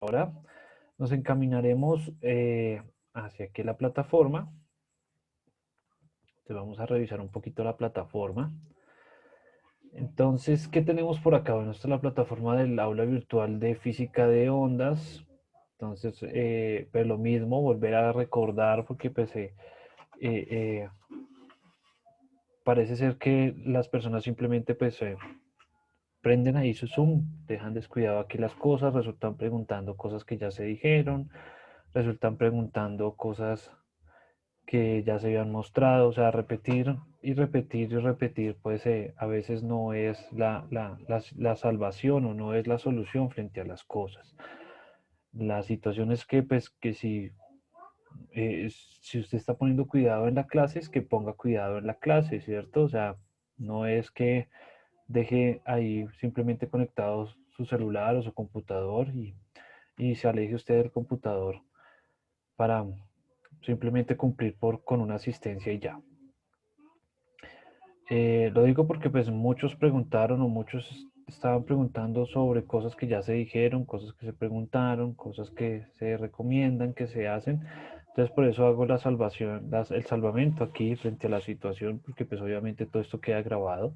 Ahora nos encaminaremos hacia aquí la plataforma. Entonces vamos a revisar un poquito la plataforma. Entonces, ¿qué tenemos por acá? Bueno, esta es la plataforma del aula virtual de física de ondas. Entonces, pues lo mismo, volver a recordar porque pues parece ser que las personas simplemente pues prenden ahí su Zoom, dejan descuidado aquí las cosas, resultan preguntando cosas que ya se dijeron, resultan preguntando cosas que ya se habían mostrado, o sea, repetir y repetir y repetir, pues a veces no es la salvación o no es la solución frente a las cosas. La situación es que, pues, que si usted está poniendo cuidado en la clase, es que ponga cuidado en la clase, ¿cierto? O sea, no es que deje ahí simplemente conectado su celular o su computador y se aleje usted del computador para simplemente cumplir con una asistencia y ya. Lo digo porque pues muchos preguntaron o muchos estaban preguntando sobre cosas que ya se dijeron, cosas que se preguntaron, cosas que se recomiendan, que se hacen. Entonces por eso hago la salvación, el salvamento aquí frente a la situación, porque pues obviamente todo esto queda grabado.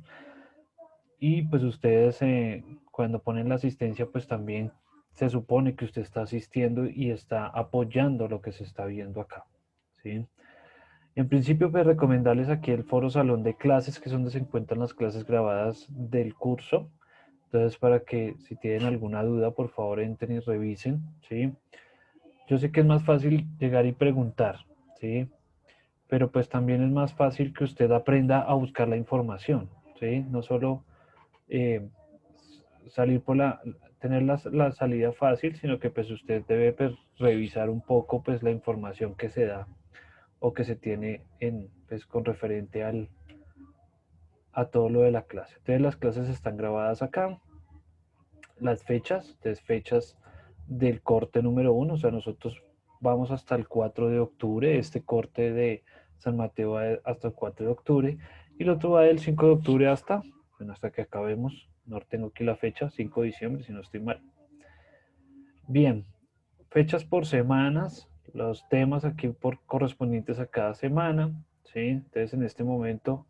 Y pues ustedes cuando ponen la asistencia pues también se supone que usted está asistiendo y está apoyando lo que se está viendo acá, ¿sí? En principio, pues recomendarles aquí el foro salón de clases, que es donde se encuentran las clases grabadas del curso. Entonces, para que si tienen alguna duda, por favor entren y revisen, ¿sí? Yo sé que es más fácil llegar y preguntar, ¿sí? Pero pues también es más fácil que usted aprenda a buscar la información, ¿sí? No solo eh, salir tener la salida fácil, sino que pues usted debe pues, revisar un poco pues la información que se da o que se tiene pues, con referente a todo lo de la clase. Entonces las clases están grabadas acá, las fechas, entonces fechas del corte número uno, o sea, nosotros vamos hasta el 4 de octubre, este corte de San Mateo va hasta el 4 de octubre, y el otro va del 5 de octubre bueno, hasta que acabemos, no tengo aquí la fecha, 5 de diciembre, si no estoy mal. Bien, fechas por semanas, los temas aquí por correspondientes a cada semana, ¿sí? Entonces en este momento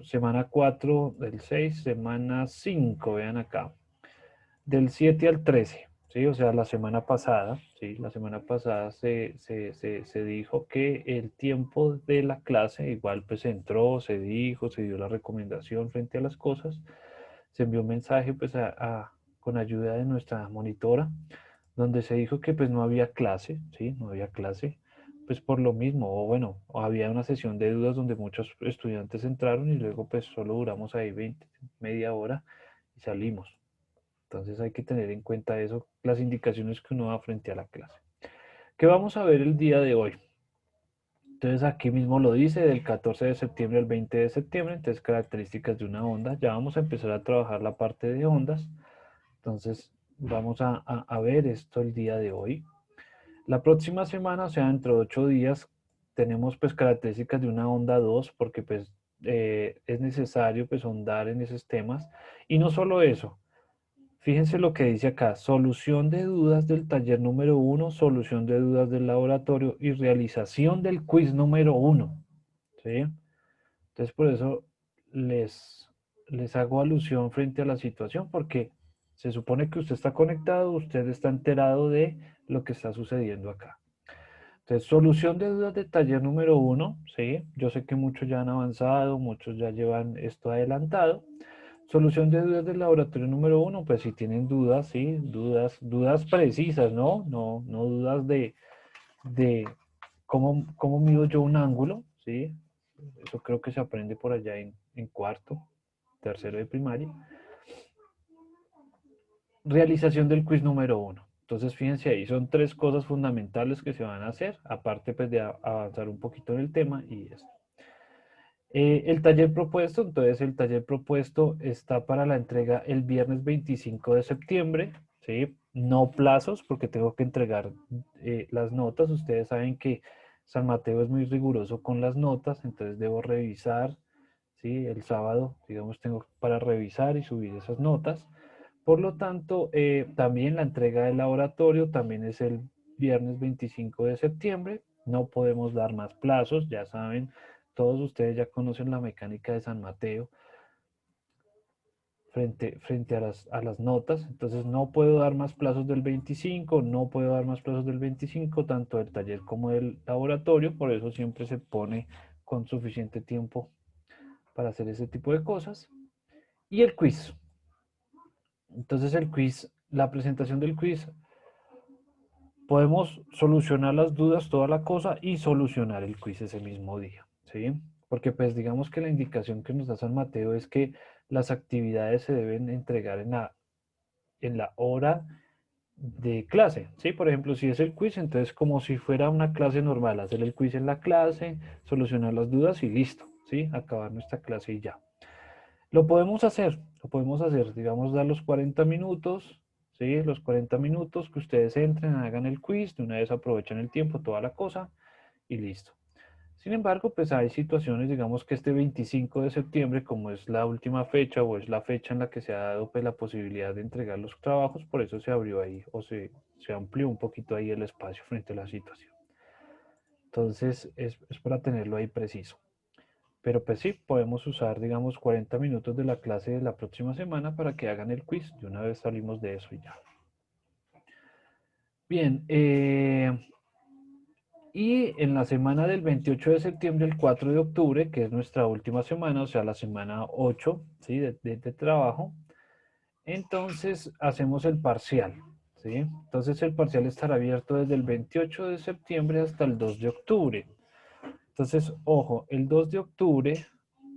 semana 4 del 6, semana 5 vean acá, del 7 al 13, ¿sí? O sea, la semana pasada, ¿sí? La semana pasada se dijo que el tiempo de la clase, igual pues entró, se dijo, se dio la recomendación frente a las cosas, se envió un mensaje pues con ayuda de nuestra monitora, donde se dijo que pues no había clase, ¿sí? No había clase, pues por lo mismo, o bueno, había una sesión de dudas donde muchos estudiantes entraron y luego pues solo duramos ahí media hora y salimos. Entonces hay que tener en cuenta eso, las indicaciones que uno da frente a la clase. ¿Qué vamos a ver el día de hoy? Entonces aquí mismo lo dice, del 14 de septiembre al 20 de septiembre, entonces características de una onda. Ya vamos a empezar a trabajar la parte de ondas. Entonces vamos a ver esto el día de hoy. La próxima semana, o sea, dentro de 8 días, tenemos pues características de una onda 2 porque pues es necesario pues ahondar en esos temas. Y no solo eso, fíjense lo que dice acá, solución de dudas del taller número uno, solución de dudas del laboratorio y realización del quiz número uno, ¿sí? Entonces por eso les, les hago alusión frente a la situación porque se supone que usted está conectado, usted está enterado de lo que está sucediendo acá. Entonces, solución de dudas de taller número uno, ¿sí? Yo sé que muchos ya han avanzado, muchos ya llevan esto adelantado. Solución de dudas del laboratorio número uno, pues si tienen dudas, sí, dudas precisas, ¿no? No dudas de cómo mido yo un ángulo, ¿sí? Eso creo que se aprende por allá en cuarto, tercero de primaria. Realización del quiz número uno. Entonces, fíjense ahí, son tres cosas fundamentales que se van a hacer, aparte pues de avanzar un poquito en el tema y esto. El taller propuesto, entonces el taller propuesto está para la entrega el viernes 25 de septiembre, ¿sí? No plazos porque tengo que entregar las notas. Ustedes saben que San Mateo es muy riguroso con las notas, entonces debo revisar, ¿sí? El sábado, digamos, tengo para revisar y subir esas notas Por lo tanto, también la entrega del laboratorio también es el viernes 25 de septiembre. No podemos dar más plazos, ya saben, todos ustedes ya conocen la mecánica de San Mateo frente a las notas. Entonces no puedo dar más plazos del 25, no puedo dar más plazos del 25, tanto del taller como del laboratorio. Por eso siempre se pone con suficiente tiempo para hacer ese tipo de cosas. Y el quiz. Entonces el quiz, la presentación del quiz, podemos solucionar las dudas, toda la cosa, y solucionar el quiz ese mismo día, ¿sí? Porque pues digamos que la indicación que nos da San Mateo es que las actividades se deben entregar en la hora de clase, ¿sí? Por ejemplo, si es el quiz, entonces como si fuera una clase normal, hacer el quiz en la clase, solucionar las dudas y listo, ¿sí? Acabar nuestra clase y ya. Lo podemos hacer, digamos, dar los 40 minutos, ¿sí? Los 40 minutos que ustedes entren, hagan el quiz, de una vez aprovechan el tiempo, toda la cosa y listo. Sin embargo, pues hay situaciones, digamos que este 25 de septiembre, como es la última fecha o es la fecha en la que se ha dado pues, la posibilidad de entregar los trabajos, por eso se abrió ahí o se amplió un poquito ahí el espacio frente a la situación. Entonces, es para tenerlo ahí preciso. Pero pues sí, podemos usar, digamos, 40 minutos de la clase de la próxima semana para que hagan el quiz. De una vez salimos de eso y ya. Bien, y en la semana del 28 de septiembre al 4 de octubre, que es nuestra última semana, o sea, la semana 8, ¿sí? de trabajo, entonces hacemos el parcial, ¿sí? Entonces el parcial estará abierto desde el 28 de septiembre hasta el 2 de octubre. Entonces, ojo, el 2 de octubre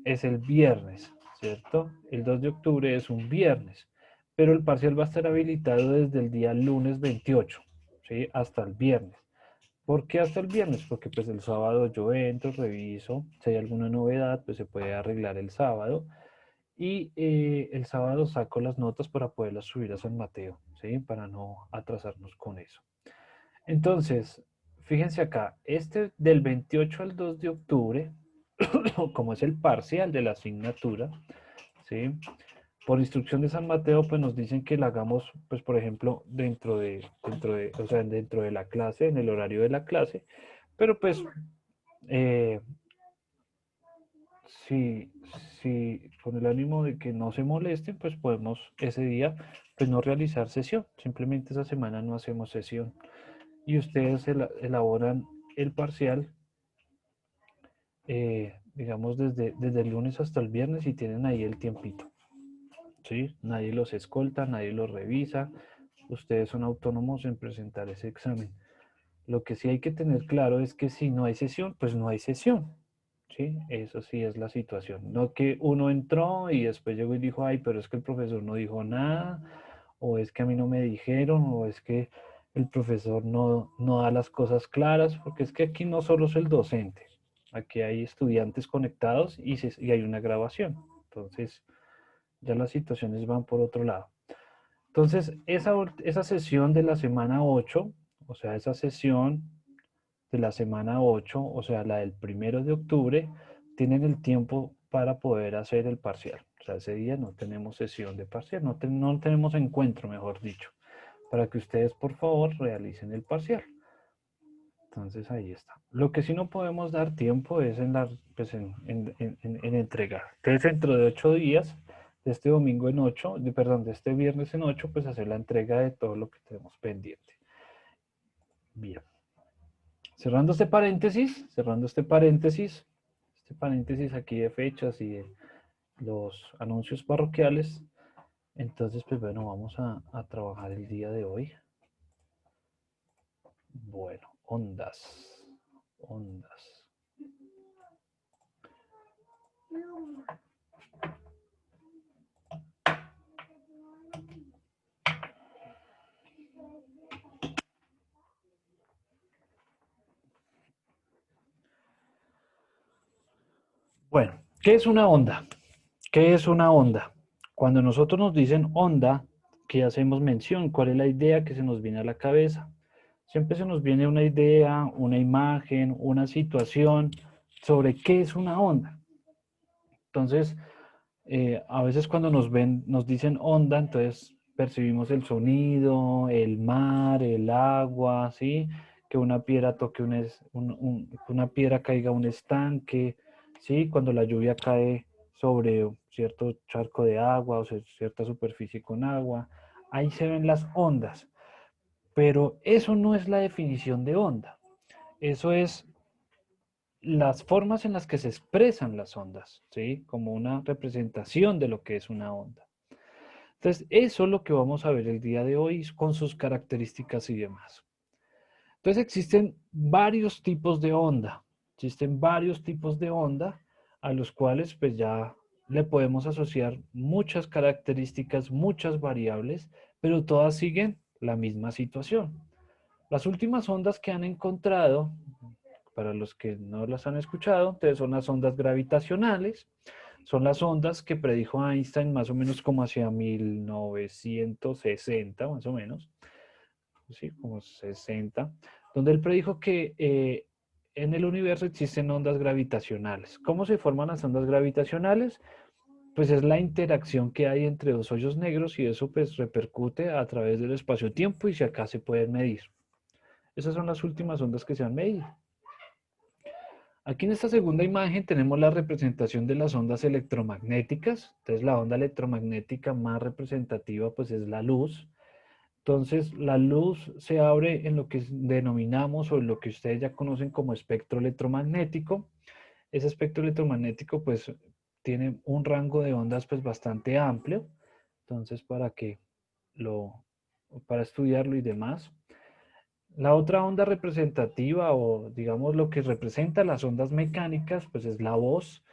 es el viernes, ¿cierto? El 2 de octubre es un viernes, pero el parcial va a estar habilitado desde el día lunes 28, ¿sí? Hasta el viernes. ¿Por qué hasta el viernes? Porque pues el sábado yo entro, reviso, si hay alguna novedad, pues se puede arreglar el sábado. Y el sábado saco las notas para poderlas subir a San Mateo, ¿sí? Para no atrasarnos con eso. Entonces, fíjense acá, este del 28 al 2 de octubre, como es el parcial de la asignatura, ¿sí? Por instrucción de San Mateo, pues nos dicen que la hagamos, pues por ejemplo, o sea, dentro de la clase, en el horario de la clase, pero pues eh, si, si con el ánimo de que no se molesten, pues podemos ese día, pues no realizar sesión, simplemente esa semana no hacemos sesión y ustedes elaboran el parcial, digamos, desde el lunes hasta el viernes y tienen ahí el tiempito. ¿Sí? Nadie los escolta, nadie los revisa. Ustedes son autónomos en presentar ese examen. Lo que sí hay que tener claro es que si no hay sesión, pues no hay sesión. ¿Sí? Eso sí es la situación. No que uno entró y después llegó y dijo, ay, pero es que el profesor no dijo nada, o es que a mí no me dijeron, o es que el profesor no da las cosas claras, porque es que aquí no solo es el docente, aquí hay estudiantes conectados y hay una grabación. Entonces, ya las situaciones van por otro lado. Entonces, esa sesión de la semana 8, o sea, esa sesión de la semana 8, o sea, la del 1 de octubre, tienen el tiempo para poder hacer el parcial. O sea, ese día no tenemos sesión de parcial, no tenemos encuentro, mejor dicho, para que ustedes, por favor, realicen el parcial. Entonces, ahí está. Lo que sí no podemos dar tiempo es pues en entregar. Entonces, dentro de 8 días, de este domingo en 8, perdón, de este viernes en 8, pues hacer la entrega de todo lo que tenemos pendiente. Bien. Este paréntesis aquí de fechas y de los anuncios parroquiales. Entonces, pues bueno, vamos a trabajar el día de hoy. Bueno, ondas. Bueno, ¿qué es una onda? ¿Qué es una onda? Cuando nosotros nos dicen onda, ¿qué hacemos mención? ¿Cuál es la idea que se nos viene a la cabeza? Siempre se nos viene una idea, una imagen, una situación sobre qué es una onda. Entonces, a veces cuando nos dicen onda, entonces percibimos el sonido, el mar, el agua, ¿sí? Que una piedra toque una piedra caiga a un estanque, ¿sí? Cuando la lluvia cae sobre cierto charco de agua o cierta superficie con agua, ahí se ven las ondas. Pero eso no es la definición de onda. Eso es las formas en las que se expresan las ondas, ¿sí? Como una representación de lo que es una onda. Entonces, eso es lo que vamos a ver el día de hoy con sus características y demás. Entonces, existen varios tipos de onda. Existen varios tipos de onda a los cuales pues ya le podemos asociar muchas características, muchas variables, pero todas siguen la misma situación. Las últimas ondas que han encontrado, para los que no las han escuchado, entonces son las ondas gravitacionales, son las ondas que predijo Einstein más o menos como hacia 1960, más o menos, sí, como 60, donde él predijo que en el universo existen ondas gravitacionales. ¿Cómo se forman las ondas gravitacionales? Pues es la interacción que hay entre dos hoyos negros y eso pues repercute a través del espacio-tiempo y si acá se pueden medir. Esas son las últimas ondas que se han medido. Aquí en esta segunda imagen tenemos la representación de las ondas electromagnéticas. Entonces la onda electromagnética más representativa pues es la luz. Entonces la luz se abre en lo que denominamos o en lo que ustedes ya conocen como espectro electromagnético. Ese espectro electromagnético pues tiene un rango de ondas pues bastante amplio. Entonces para estudiarlo y demás. La otra onda representativa o digamos lo que representa las ondas mecánicas, pues es la voz.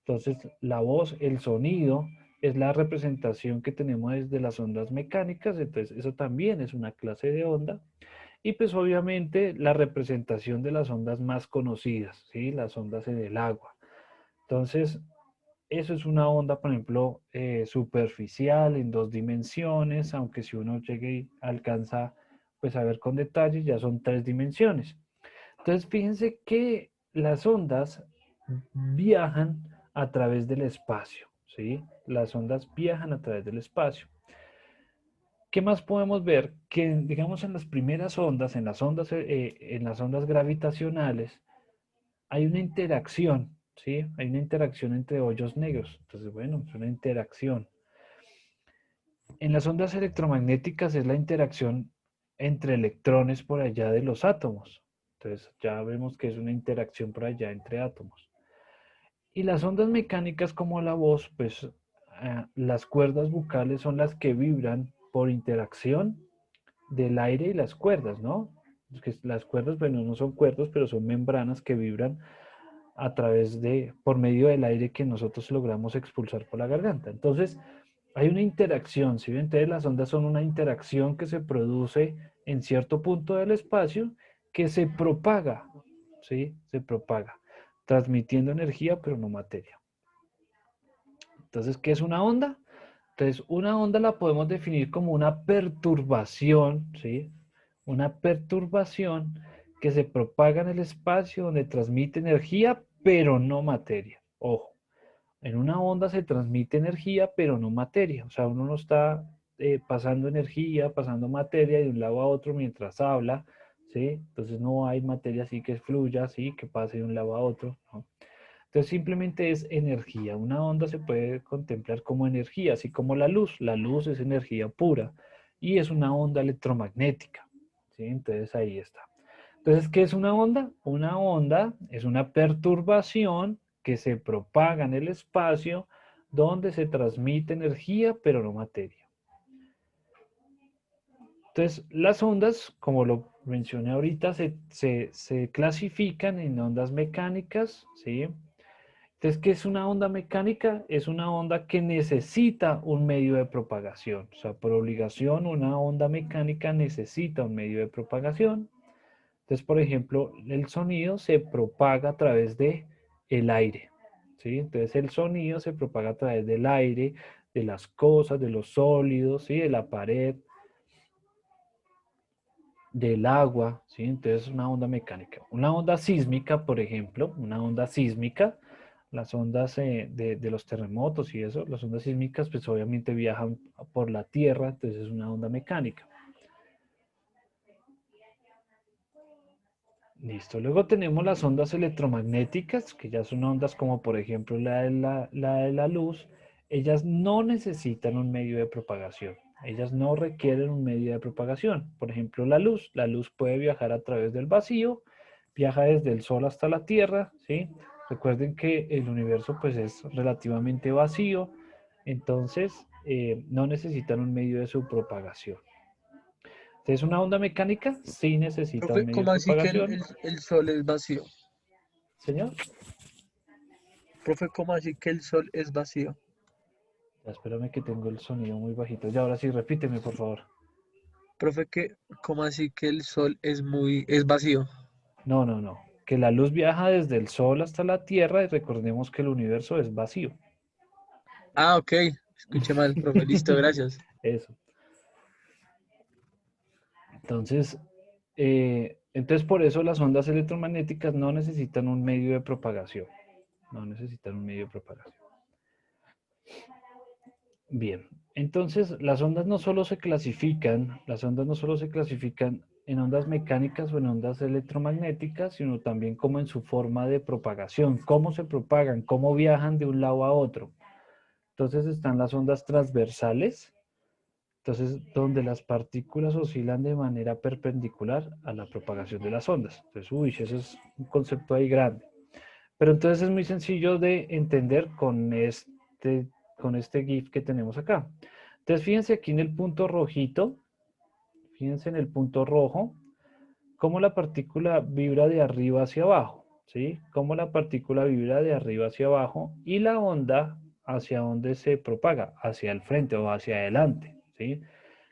Entonces, la voz, el sonido, es la representación que tenemos desde las ondas mecánicas, entonces eso también es una clase de onda. Y pues obviamente la representación de las ondas más conocidas, ¿sí? Las ondas en el agua. Entonces, eso es una onda, por ejemplo, superficial en dos dimensiones, aunque si uno llegue y alcanza pues a ver con detalle, ya son tres dimensiones. Entonces, fíjense que las ondas viajan a través del espacio, ¿sí? Las ondas viajan a través del espacio. ¿Qué más podemos ver? Que, digamos, en las primeras ondas, en las ondas gravitacionales, hay una interacción, ¿sí? Hay una interacción entre hoyos negros. Entonces, bueno, es una interacción. En las ondas electromagnéticas es la interacción entre electrones por allá de los átomos. Entonces, ya vemos que es una interacción por allá entre átomos. Y las ondas mecánicas como la voz, pues las cuerdas vocales son las que vibran por interacción del aire y las cuerdas, ¿no? Las cuerdas, bueno, no son cuerdas, pero son membranas que vibran por medio del aire que nosotros logramos expulsar por la garganta. Entonces, hay una interacción, ¿sí? Entonces, las ondas son una interacción que se produce en cierto punto del espacio que se propaga, ¿sí? Se propaga, transmitiendo energía, pero no materia. Entonces, ¿qué es una onda? Entonces, una onda la podemos definir como una perturbación, ¿sí? Una perturbación que se propaga en el espacio donde transmite energía, pero no materia. Ojo, en una onda se transmite energía, pero no materia. O sea, uno no está pasando energía, pasando materia de un lado a otro mientras habla, ¿sí? Entonces no hay materia así que fluya, así que pase de un lado a otro, ¿no? Entonces simplemente es energía. Una onda se puede contemplar como energía, así como la luz. La luz es energía pura y es una onda electromagnética, ¿sí? Entonces ahí está. Entonces, ¿qué es una onda? Una onda es una perturbación que se propaga en el espacio donde se transmite energía, pero no materia. Entonces, las ondas, como lo mencioné ahorita, se clasifican en ondas mecánicas, ¿sí? Entonces, ¿qué es una onda mecánica? Es una onda que necesita un medio de propagación. O sea, por obligación, una onda mecánica necesita un medio de propagación. Entonces, por ejemplo, el sonido se propaga a través de el aire, ¿sí? Entonces, el sonido se propaga a través del aire, de las cosas, de los sólidos, ¿sí? De la pared, del agua, ¿sí? Entonces, es una onda mecánica. Una onda sísmica, por ejemplo, una onda sísmica, las ondas de los terremotos y eso, las ondas sísmicas, pues obviamente viajan por la Tierra, entonces es una onda mecánica. Listo. Luego tenemos las ondas electromagnéticas, que ya son ondas como por ejemplo la de la luz. Ellas no necesitan un medio de propagación. Ellas no requieren un medio de propagación. Por ejemplo, la luz. La luz puede viajar a través del vacío, viaja desde el Sol hasta la Tierra, ¿sí? Recuerden que el universo pues es relativamente vacío, entonces no necesitan un medio de su propagación. Entonces, una onda mecánica sí necesita un Profe, medio de ¿cómo así que propagación. el sol es vacío? Señor, Profe, ¿cómo así que el sol es vacío? ya, espérame que tengo el sonido muy bajito. Ya, ahora sí, repíteme, por favor. Profe, ¿cómo así que el sol es vacío? No, no, no. Que la luz viaja desde el Sol hasta la Tierra y recordemos que el universo es vacío. Ah, ok. Escuché mal, profe. Listo, gracias. Eso. Entonces, entonces por eso las ondas electromagnéticas no necesitan un medio de propagación. No necesitan un medio de propagación. Bien, entonces las ondas no solo se clasifican, las ondas no solo se clasifican en ondas mecánicas o en ondas electromagnéticas, sino también como en su forma de propagación, cómo se propagan, cómo viajan de un lado a otro. Entonces están las ondas transversales, entonces donde las partículas oscilan de manera perpendicular a la propagación de las ondas. Entonces, uy, ese es un concepto ahí grande. Pero entonces es muy sencillo de entender con este GIF que tenemos acá. Entonces fíjense aquí en el punto rojito, fíjense en el punto rojo, cómo la partícula vibra de arriba hacia abajo, ¿sí? Cómo la partícula vibra de arriba hacia abajo y la onda hacia dónde se propaga, hacia el frente o hacia adelante, ¿sí?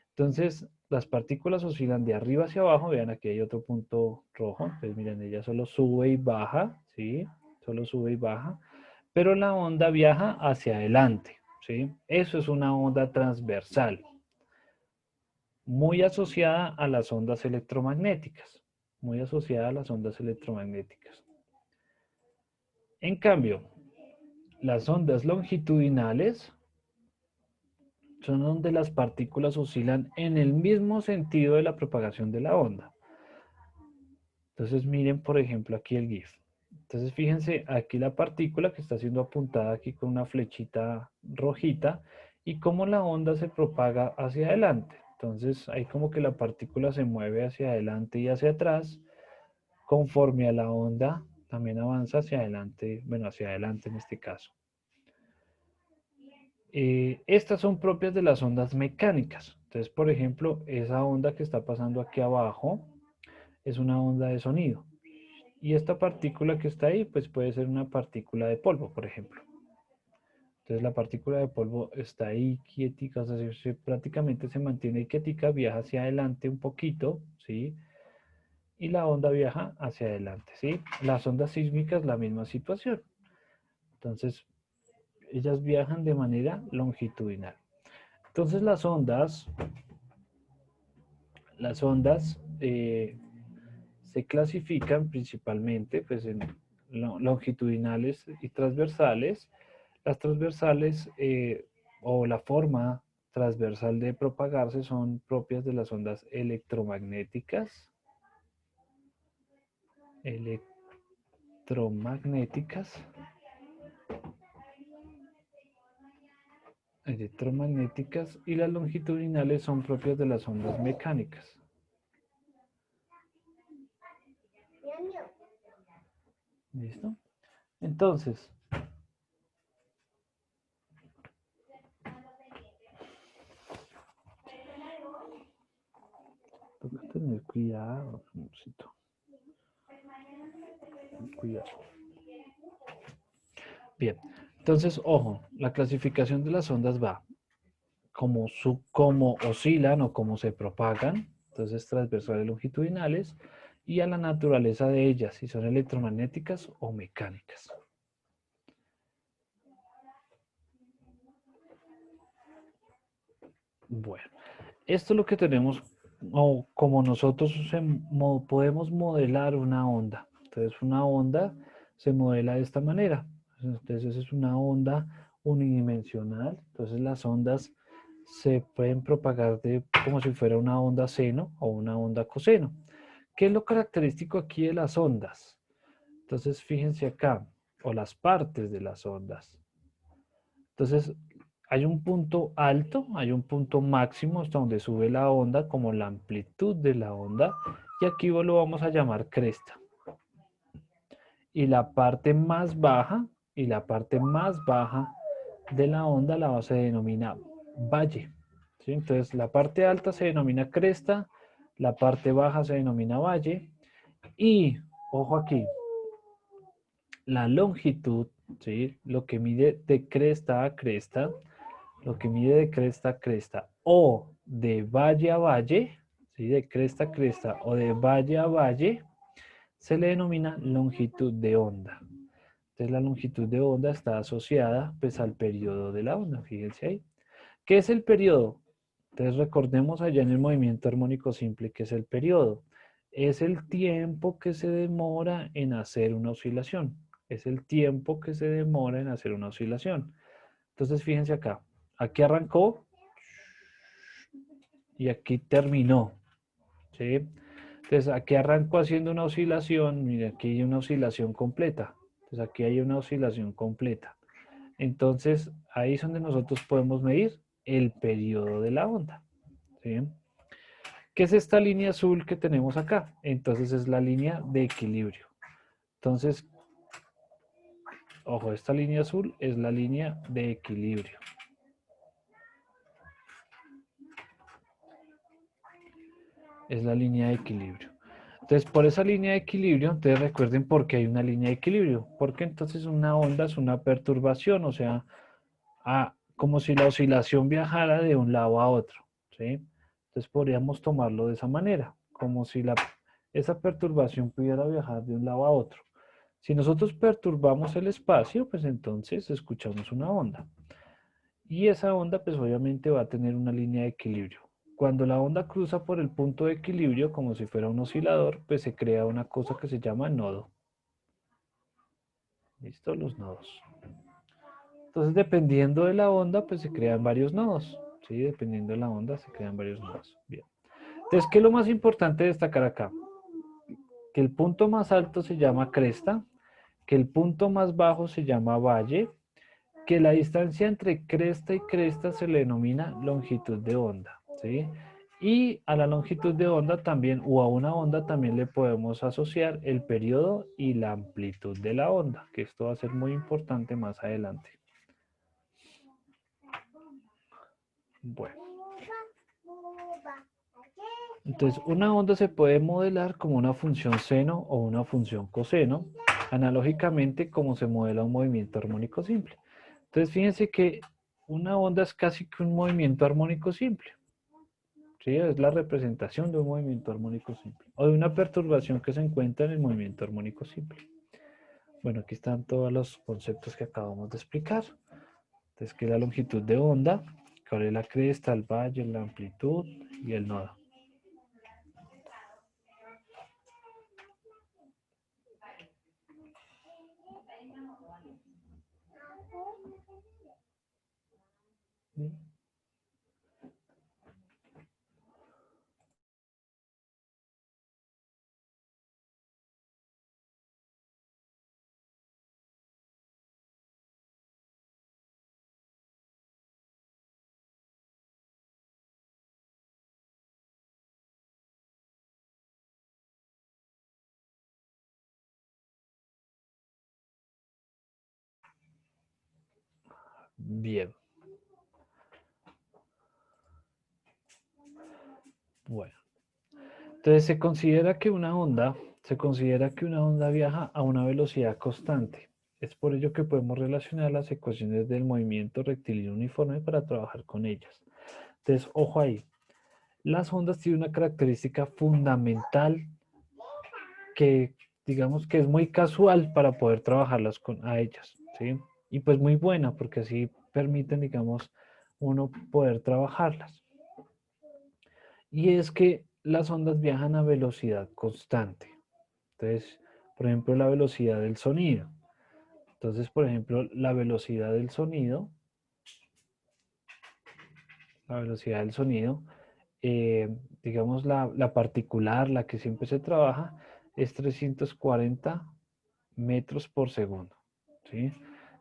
Entonces, las partículas oscilan de arriba hacia abajo. Vean, aquí hay otro punto rojo. Entonces, miren, ella solo sube y baja, ¿sí? Solo sube y baja. Pero la onda viaja hacia adelante, ¿sí? Eso es una onda transversal, muy asociada a las ondas electromagnéticas. Muy asociada a las ondas electromagnéticas. En cambio, las ondas longitudinales son donde las partículas oscilan en el mismo sentido de la propagación de la onda. Entonces miren, por ejemplo, aquí el GIF. Entonces fíjense aquí la partícula que está siendo apuntada aquí con una flechita rojita y cómo la onda se propaga hacia adelante. Entonces ahí como que la partícula se mueve hacia adelante y hacia atrás conforme a la onda también avanza hacia adelante, bueno, hacia adelante en este caso. Estas son propias de las ondas mecánicas. Entonces, por ejemplo, esa onda que está pasando aquí abajo es una onda de sonido. Y esta partícula que está ahí, pues puede ser una partícula de polvo, por ejemplo. Entonces la partícula de polvo está ahí quietica, o sea, prácticamente se mantiene quietica, viaja hacia adelante un poquito, ¿sí? Y la onda viaja hacia adelante, ¿sí? Las ondas sísmicas, la misma situación. Entonces, ellas viajan de manera longitudinal. Entonces las ondas se clasifican principalmente pues, en longitudinales y transversales. Las transversales o la forma transversal de propagarse son propias de las ondas electromagnéticas, electromagnéticas y las longitudinales son propias de las ondas mecánicas. ¿Listo? Entonces, toca tener cuidado, amorcito. Cuidado. Bien, entonces, ojo, la clasificación de las ondas va como oscilan o cómo se propagan, entonces transversales longitudinales, y a la naturaleza de ellas, si son electromagnéticas o mecánicas. Bueno, esto es lo que tenemos, o como nosotros podemos modelar una onda. Entonces, una onda se modela de esta manera. Entonces es una onda unidimensional. Entonces las ondas se pueden propagar como si fuera una onda seno o una onda coseno. ¿Qué es lo característico aquí de las ondas? Entonces fíjense acá, o las partes de las ondas. Entonces hay un punto alto, hay un punto máximo hasta donde sube la onda, como la amplitud de la onda, y aquí lo vamos a llamar cresta. Y la parte más baja, y la parte más baja de la onda se denomina valle. ¿Sí? Entonces la parte alta se denomina cresta, la parte baja se denomina valle, y, ojo aquí, la longitud, ¿sí? Lo que mide de cresta a cresta, lo que mide de cresta a cresta o de valle a valle, ¿sí? De cresta a cresta o de valle a valle, se le denomina longitud de onda. Entonces la longitud de onda está asociada pues al periodo de la onda, fíjense ahí. ¿Qué es el periodo? Entonces recordemos allá en el movimiento armónico simple, ¿qué es el periodo? Es el tiempo que se demora en hacer una oscilación. Es el tiempo que se demora en hacer una oscilación. Entonces fíjense acá. Aquí arrancó y aquí terminó. ¿Sí? Entonces aquí arrancó haciendo una oscilación. Mire, aquí hay una oscilación completa. Entonces aquí hay una oscilación completa. Entonces ahí es donde nosotros podemos medir el periodo de la onda. ¿Sí? ¿Qué es esta línea azul que tenemos acá? Entonces es la línea de equilibrio. Entonces, ojo, esta línea azul es la línea de equilibrio. Es la línea de equilibrio. Entonces, por esa línea de equilibrio, entonces recuerden por qué hay una línea de equilibrio. Porque entonces una onda es una perturbación, o sea, como si la oscilación viajara de un lado a otro. ¿Sí? Entonces podríamos tomarlo de esa manera, como si esa perturbación pudiera viajar de un lado a otro. Si nosotros perturbamos el espacio, pues entonces escuchamos una onda. Y esa onda, pues obviamente va a tener una línea de equilibrio. Cuando la onda cruza por el punto de equilibrio, como si fuera un oscilador, pues se crea una cosa que se llama nodo. ¿Listo? Los nodos. Entonces, dependiendo de la onda, pues se crean varios nodos. ¿Sí? Dependiendo de la onda, se crean varios nodos. Bien. Entonces, ¿qué es lo más importante de destacar acá? Que el punto más alto se llama cresta, que el punto más bajo se llama valle, que la distancia entre cresta y cresta se le denomina longitud de onda, ¿sí? Y a la longitud de onda también, o a una onda también le podemos asociar el periodo y la amplitud de la onda, que esto va a ser muy importante más adelante. Bueno. Entonces, una onda se puede modelar como una función seno o una función coseno, analógicamente como se modela un movimiento armónico simple. Entonces, fíjense que una onda es casi que un movimiento armónico simple. ¿Sí? Es la representación de un movimiento armónico simple o de una perturbación que se encuentra en el movimiento armónico simple. Bueno, aquí están todos los conceptos que acabamos de explicar. Entonces, que es la longitud de onda, cuál es la cresta, el valle, la amplitud y el nodo. Bien. Bueno. Entonces se considera que una onda viaja a una velocidad constante. Es por ello que podemos relacionar las ecuaciones del movimiento rectilíneo uniforme para trabajar con ellas. Entonces, ojo ahí. Las ondas tienen una característica fundamental que digamos que es muy casual para poder trabajarlas a ellas, ¿sí? Y pues muy buena porque así permiten, digamos, uno poder trabajarlas. Y es que las ondas viajan a velocidad constante. Entonces, por ejemplo, la velocidad del sonido. Entonces, por ejemplo, la velocidad del sonido, digamos la particular, la que siempre se trabaja, es 340 metros por segundo, ¿sí?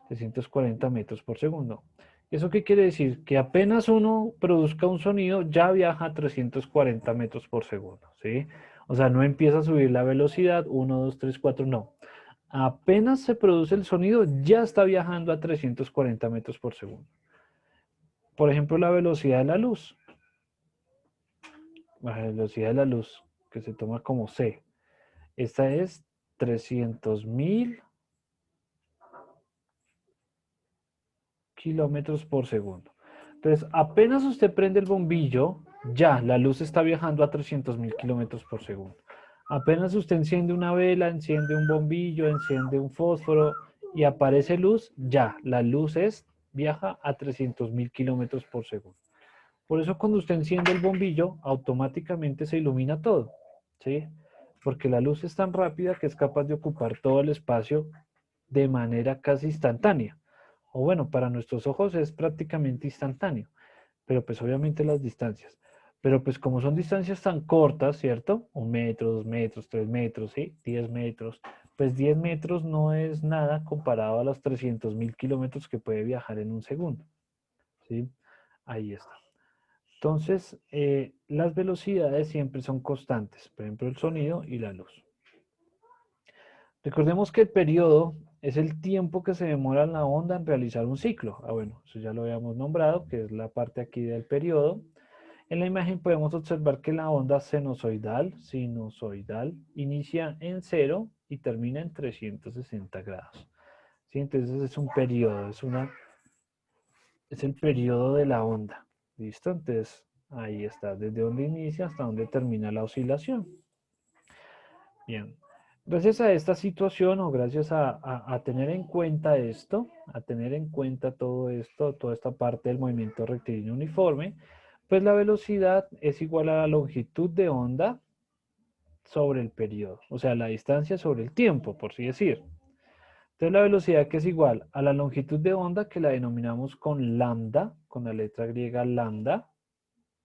340 metros por segundo. ¿Eso qué quiere decir? Que apenas uno produzca un sonido, ya viaja a 340 metros por segundo, ¿sí? O sea, no empieza a subir la velocidad, 1, 2, 3, 4, no. Apenas se produce el sonido, ya está viajando a 340 metros por segundo. Por ejemplo, la velocidad de la luz. La velocidad de la luz, que se toma como c. Esta es 300.000 kilómetros por segundo. Entonces, apenas usted prende el bombillo, ya la luz está viajando a 300.000 kilómetros por segundo. Apenas usted enciende una vela, enciende un bombillo, enciende un fósforo y aparece luz, ya la luz viaja a 300.000 kilómetros por segundo. Por eso cuando usted enciende el bombillo, automáticamente se ilumina todo, ¿sí? Porque la luz es tan rápida que es capaz de ocupar todo el espacio de manera casi instantánea. O bueno, para nuestros ojos es prácticamente instantáneo, pero pues obviamente las distancias. Pero pues como son distancias tan cortas, ¿cierto? 1 metro, 2 metros, 3 metros, ¿sí? 10 metros. Pues 10 metros no es nada comparado a los 300.000 kilómetros que puede viajar en un segundo, ¿sí? Ahí está. Entonces, las velocidades siempre son constantes, por ejemplo, el sonido y la luz. Recordemos que el periodo es el tiempo que se demora la onda en realizar un ciclo. Ah, bueno, eso ya lo habíamos nombrado, que es la parte aquí del periodo. En la imagen podemos observar que la onda sinusoidal, inicia en 0 y termina en 360 grados. ¿Sí? Entonces es un periodo, es el periodo de la onda. ¿Listo? Entonces ahí está, desde donde inicia hasta donde termina la oscilación. Bien. Gracias a esta situación o gracias a tener en cuenta esto, a tener en cuenta todo esto, toda esta parte del movimiento rectilíneo uniforme, pues la velocidad es igual a la longitud de onda sobre el periodo, o sea, la distancia sobre el tiempo, por así decir. Entonces la velocidad que es igual a la longitud de onda que la denominamos con lambda, con la letra griega lambda,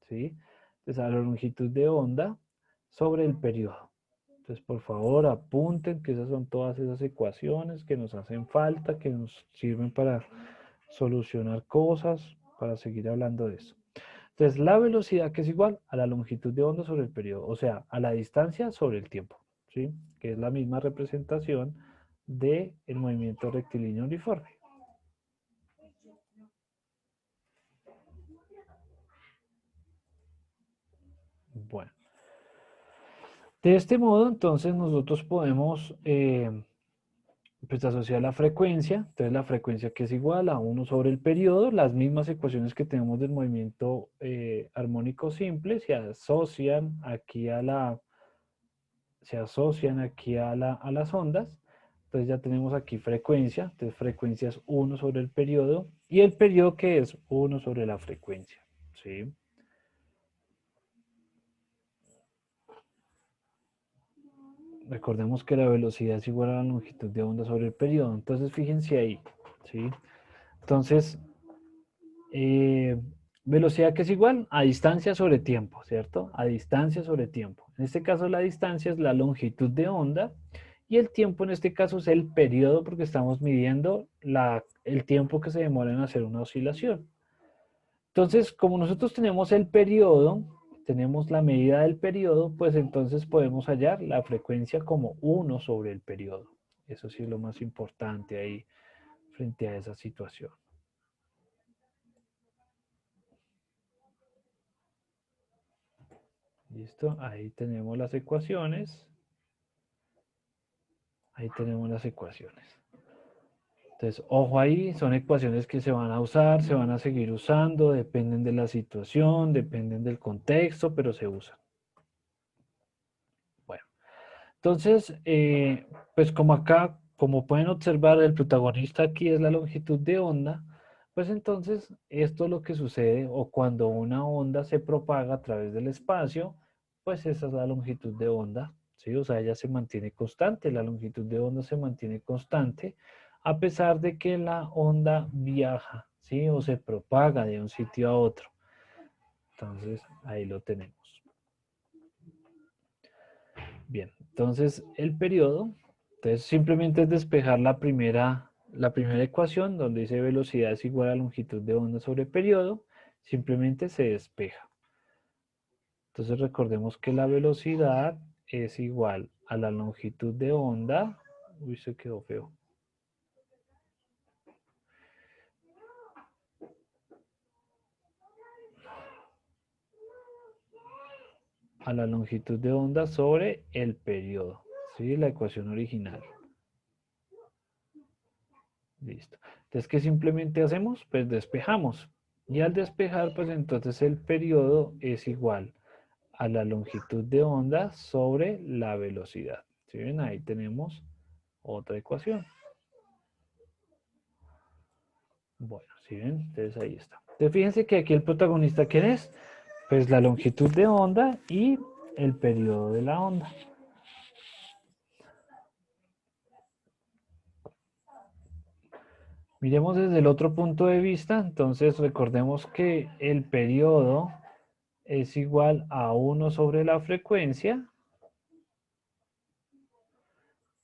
¿sí? Entonces a la longitud de onda sobre el periodo. Entonces, por favor, apunten que esas son todas esas ecuaciones que nos hacen falta, que nos sirven para solucionar cosas, para seguir hablando de eso. Entonces, la velocidad que es igual a la longitud de onda sobre el periodo, o sea, a la distancia sobre el tiempo, ¿sí? Que es la misma representación del movimiento rectilíneo uniforme. Bueno, de este modo, entonces, nosotros podemos pues asociar la frecuencia, entonces la frecuencia que es igual a 1 sobre el periodo, las mismas ecuaciones que tenemos del movimiento armónico simple se asocian aquí a las ondas, entonces ya tenemos aquí frecuencia, entonces frecuencia es 1 sobre el periodo, y el periodo que es 1 sobre la frecuencia, ¿sí? Recordemos que la velocidad es igual a la longitud de onda sobre el periodo, entonces fíjense ahí, ¿sí? Entonces, Eh, velocidad que es igual a distancia sobre tiempo, ¿cierto? A distancia sobre tiempo. En este caso la distancia es la longitud de onda y el tiempo en este caso es el periodo porque estamos midiendo el tiempo que se demora en hacer una oscilación. Entonces, como nosotros tenemos el periodo, tenemos la medida del periodo, pues entonces podemos hallar la frecuencia como 1 sobre el periodo. Eso sí es lo más importante ahí frente a esa situación. ¿Listo? Ahí tenemos las ecuaciones. Ahí tenemos las ecuaciones. Entonces, ojo ahí, son ecuaciones que se van a usar, se van a seguir usando, dependen de la situación, dependen del contexto, pero se usan. Bueno, entonces, pues como acá, como pueden observar, el protagonista aquí es la longitud de onda, pues entonces esto es lo que sucede o cuando una onda se propaga a través del espacio, pues esa es la longitud de onda, ¿sí? O sea, ella se mantiene constante, la longitud de onda se mantiene constante a pesar de que la onda viaja, ¿sí? O se propaga de un sitio a otro. Entonces, ahí lo tenemos. Bien, entonces el periodo, entonces simplemente es despejar la primera ecuación donde dice velocidad es igual a longitud de onda sobre periodo, simplemente se despeja. Entonces recordemos que la velocidad es igual a la longitud de onda. Uy, se quedó feo. A la longitud de onda sobre el periodo. ¿Sí? La ecuación original. Listo. Entonces, ¿qué simplemente hacemos? Pues despejamos. Y al despejar, pues entonces el periodo es igual a la longitud de onda sobre la velocidad. ¿Sí ven? Ahí tenemos otra ecuación. Bueno, ¿sí ven? Entonces ahí está. Entonces fíjense que aquí el protagonista, ¿quién es? Pues la longitud de onda y el periodo de la onda. Miremos desde el otro punto de vista, entonces recordemos que el periodo es igual a 1 sobre la frecuencia.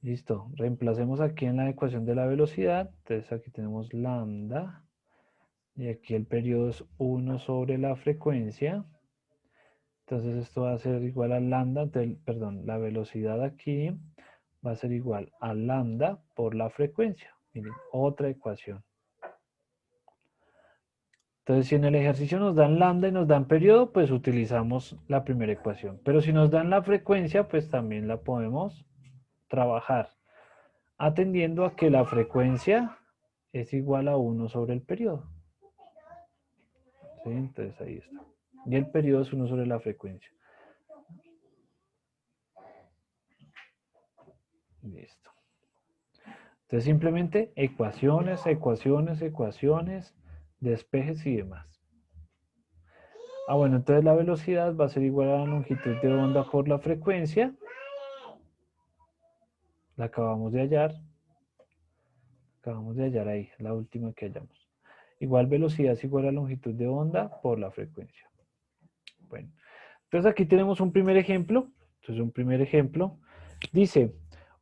Listo, reemplacemos aquí en la ecuación de la velocidad, entonces aquí tenemos lambda, y aquí el periodo es 1 sobre la frecuencia. Entonces esto va a ser igual a lambda, perdón, la velocidad aquí va a ser igual a lambda por la frecuencia. Miren, otra ecuación. Entonces, si en el ejercicio nos dan lambda y nos dan periodo, pues utilizamos la primera ecuación. Pero si nos dan la frecuencia, pues también la podemos trabajar, atendiendo a que la frecuencia es igual a 1 sobre el periodo. ¿Sí? Entonces ahí está. Y el periodo es 1 sobre la frecuencia. Listo. Entonces simplemente ecuaciones, ecuaciones, ecuaciones, despejes y demás. Ah, bueno, entonces la velocidad va a ser igual a la longitud de onda por la frecuencia. La acabamos de hallar. Acabamos de hallar ahí, la última que hallamos. Igual velocidad es igual a longitud de onda por la frecuencia. Bueno, entonces aquí tenemos un primer ejemplo. Entonces un primer ejemplo dice,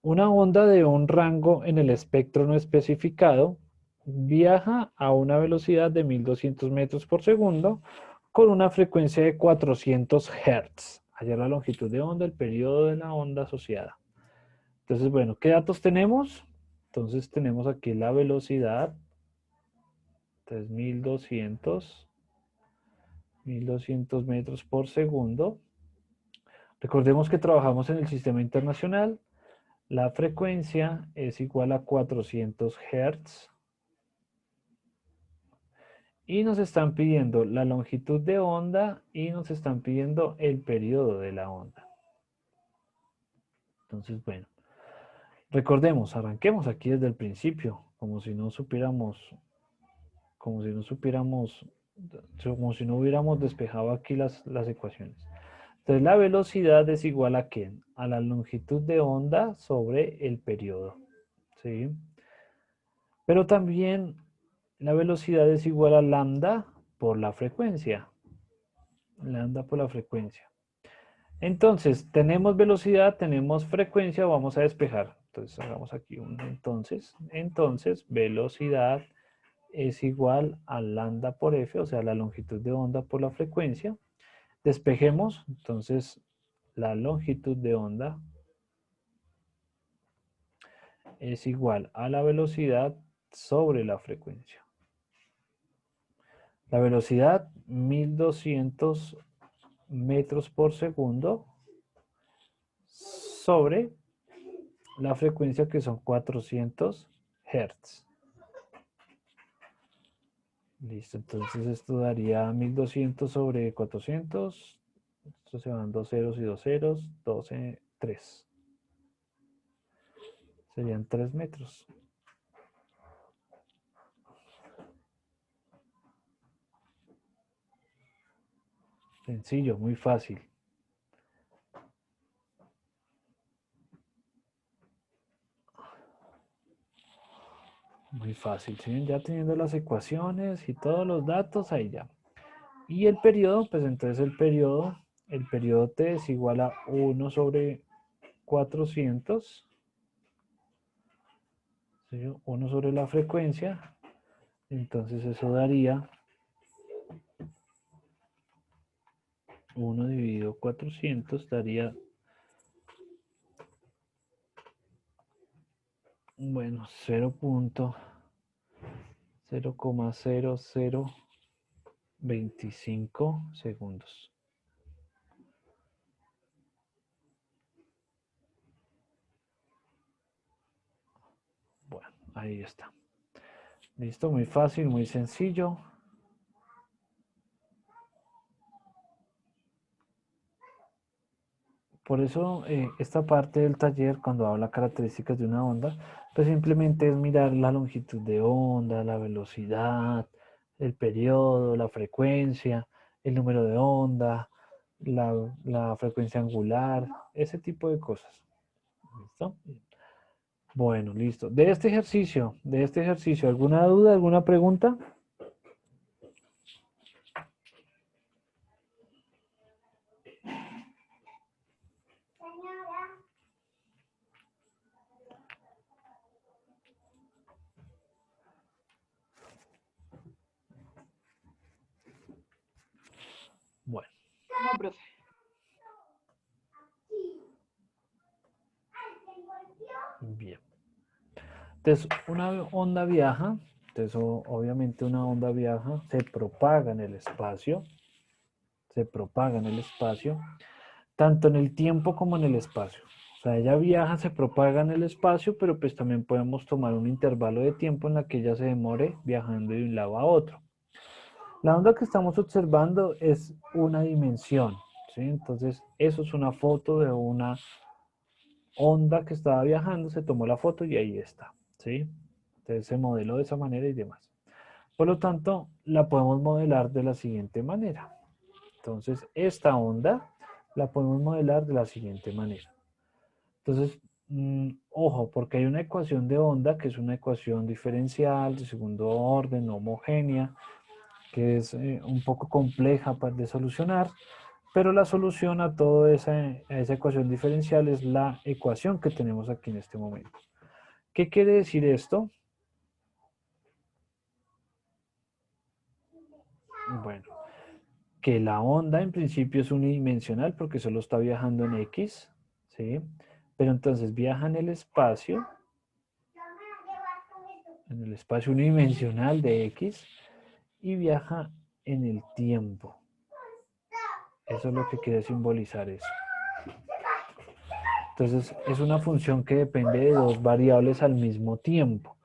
una onda de un rango en el espectro no especificado viaja a una velocidad de 1200 metros por segundo con una frecuencia de 400 Hz. Hallar la longitud de onda, el periodo de la onda asociada. Entonces, bueno, ¿qué datos tenemos? Entonces tenemos aquí la velocidad, entonces 1200 metros por segundo. Recordemos que trabajamos en el sistema internacional. La frecuencia es igual a 400 Hz. Y nos están pidiendo la longitud de onda y nos están pidiendo el periodo de la onda. Entonces, bueno, recordemos, arranquemos aquí desde el principio, como si no hubiéramos despejado aquí las ecuaciones. Entonces, la velocidad es igual a ¿qué? A la longitud de onda sobre el periodo, ¿sí? Pero también la velocidad es igual a lambda por la frecuencia. Lambda por la frecuencia. Entonces, tenemos velocidad, tenemos frecuencia, vamos a despejar. Entonces, hagamos aquí un entonces. Entonces, velocidad es igual a lambda por f, o sea, la longitud de onda por la frecuencia. Despejemos, entonces, la longitud de onda es igual a la velocidad sobre la frecuencia. La velocidad, 1200 metros por segundo sobre la frecuencia que son 400 Hz. Listo, entonces esto daría 1200 sobre 400. Esto se van dos ceros y dos ceros, 12, 3. Serían 3 metros. Sencillo, muy fácil. Muy fácil, ¿sí? Ya teniendo las ecuaciones y todos los datos, ahí ya. Y el periodo, pues entonces el periodo T es igual a 1/400, ¿sí? 1 sobre la frecuencia. Entonces eso daría 1 dividido 400, daría, bueno, 0.0025 segundos. Bueno, ahí está. Listo, muy fácil, muy sencillo. Por eso esta parte del taller, cuando habla características de una onda, pues simplemente es mirar la longitud de onda, la velocidad, el periodo, la frecuencia, el número de onda, la frecuencia angular, ese tipo de cosas. ¿Listo? Bueno, listo. De este ejercicio, ¿alguna duda, alguna pregunta? Bueno, No, profe. bien. Entonces, una onda viaja, entonces obviamente una onda viaja, se propaga en el espacio, tanto en el tiempo como en el espacio. O sea, ella viaja, se propaga en el espacio, pero pues también podemos tomar un intervalo de tiempo en la que ella se demore viajando de un lado a otro. La onda que estamos observando es una dimensión, ¿sí? Entonces, eso es una foto de una onda que estaba viajando, se tomó la foto y ahí está, ¿sí? Entonces se modeló de esa manera y demás. Por lo tanto, la podemos modelar de la siguiente manera. Entonces, esta onda la podemos modelar de la siguiente manera. Entonces, ojo, porque hay una ecuación de onda que es una ecuación diferencial de segundo orden, homogénea, que es un poco compleja de solucionar, pero la solución a toda esa ecuación diferencial es la ecuación que tenemos aquí en este momento. ¿Qué quiere decir esto? Bueno, que la onda en principio es unidimensional porque solo está viajando en X, ¿sí? Pero entonces viaja en el espacio unidimensional de X y viaja en el tiempo. Eso es lo que quiere simbolizar eso. Entonces es una función que depende de dos variables al mismo tiempo.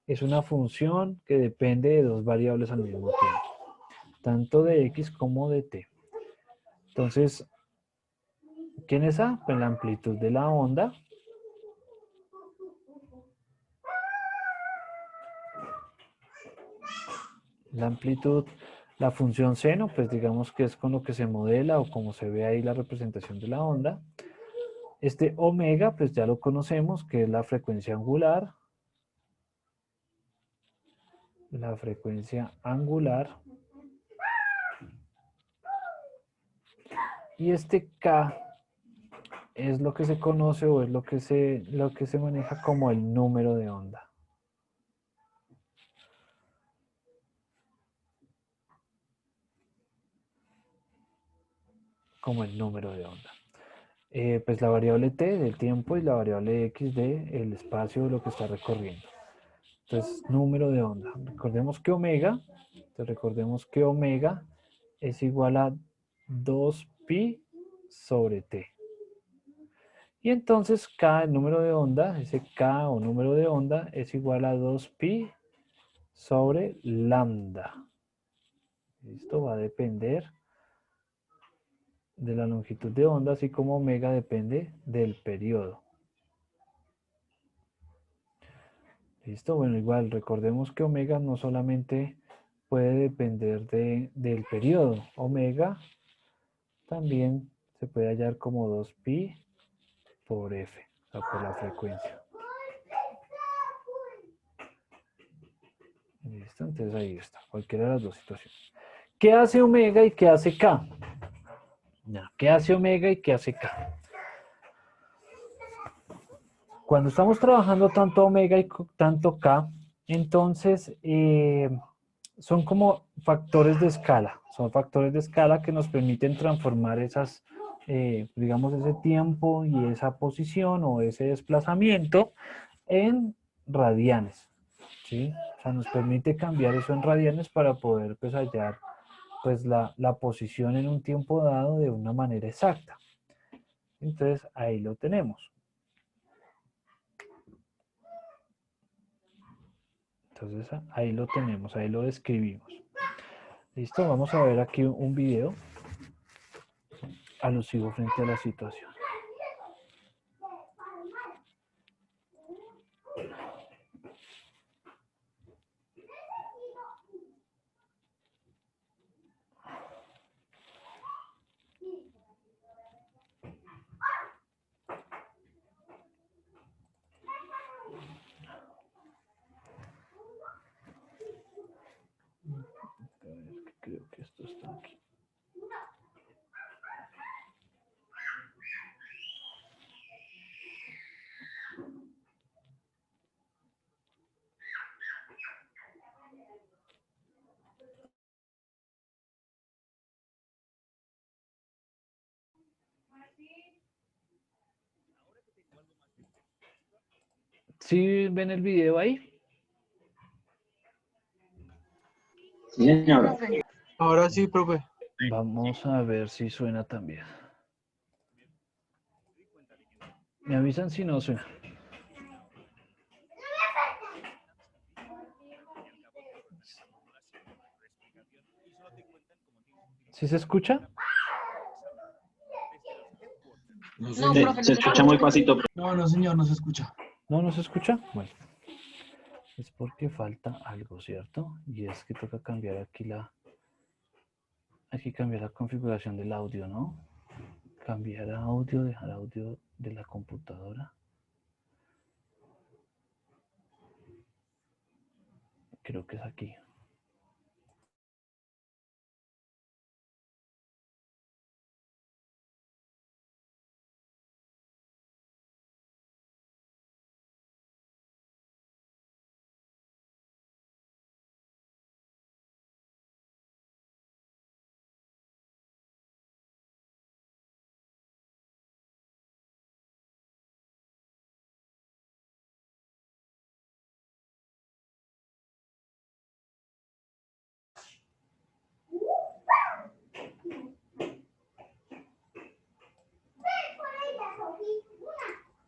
Es una función que depende de dos variables al mismo tiempo, tanto de X como de T. Entonces, ¿quién es A? Pues la amplitud de la onda. La amplitud, la función seno, pues digamos que es con lo que se modela o como se ve ahí la representación de la onda. Este omega, pues ya lo conocemos, que es la frecuencia angular. La frecuencia angular. Y este K es lo que se conoce o es lo que se maneja como el número de onda. Como el número de onda. Pues la variable t del tiempo y la variable x del espacio de lo que está recorriendo. Entonces, número de onda. Recordemos que omega es igual a 2pi sobre t. Y entonces k, el número de onda, ese k o número de onda es igual a 2pi sobre lambda. Esto va a depender de la longitud de onda, así como omega depende del periodo. ¿Listo? Bueno, igual recordemos que omega no solamente puede depender del periodo. Omega también se puede hallar como 2pi por f, o sea, por la frecuencia. ¿Listo? Entonces ahí está, cualquiera de las dos situaciones. ¿Qué hace omega y qué hace K? Ya, ¿qué hace omega y qué hace K? Cuando estamos trabajando tanto omega y tanto K, entonces son como factores de escala. Son factores de escala que nos permiten transformar esas, digamos, ese tiempo y esa posición o ese desplazamiento en radianes. ¿Sí? O sea, nos permite cambiar eso en radianes para poder pues, hallar pues, la posición en un tiempo dado de una manera exacta. Entonces, ahí lo tenemos. Entonces, ahí lo tenemos, ahí lo describimos. Listo, vamos a ver aquí un video alusivo frente a la situación. Creo que esto está aquí. ¿Sí ven el video ahí? Sí, señor. Ahora sí, profe. Vamos a ver si suena también. Me avisan si no suena. ¿Sí se escucha? No, Se, señor. se escucha muy pasito. No, no, señor, no se escucha. ¿No nos escucha? Bueno, es porque falta algo, ¿cierto? Y es que toca cambiar aquí aquí cambiar la configuración del audio, ¿no? Cambiar a audio, dejar audio de la computadora. Creo que es aquí.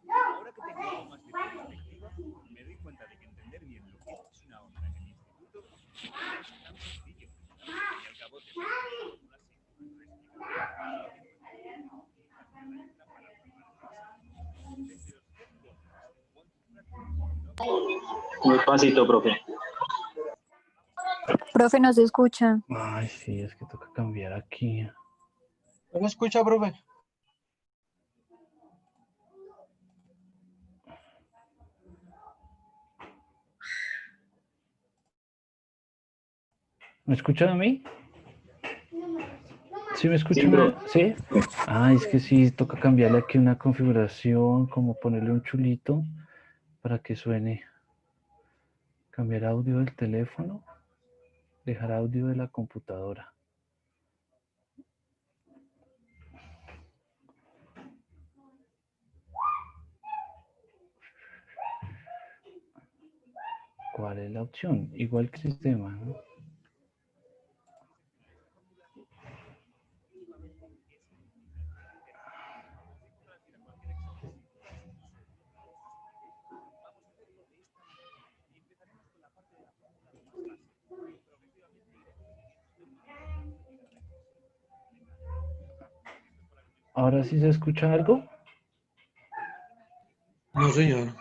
Ahora que tengo algo más de perspectiva, me doy cuenta de que entender bien lo que es una onda en el instituto no es tan sencillo. Al fin y al cabo, te ponen una fórmula simple, una explicación, y solo tienes que cambiar la letra para formar el base. Desde los headquarters, Muy pasito, profe. Profe, no se escucha. Ay, sí, es que toca cambiar aquí. ¿No me escucha, profe? ¿Me escuchan a mí? ¿Sí me Sí, escuchan? profe. ¿Sí? Ah, es que sí, toca cambiarle aquí una configuración, como ponerle un chulito para que suene. Cambiar audio del teléfono, dejar audio de la computadora. ¿Cuál es la opción? Igual que el sistema, ¿no? ¿Ahora sí se escucha algo? No, señor.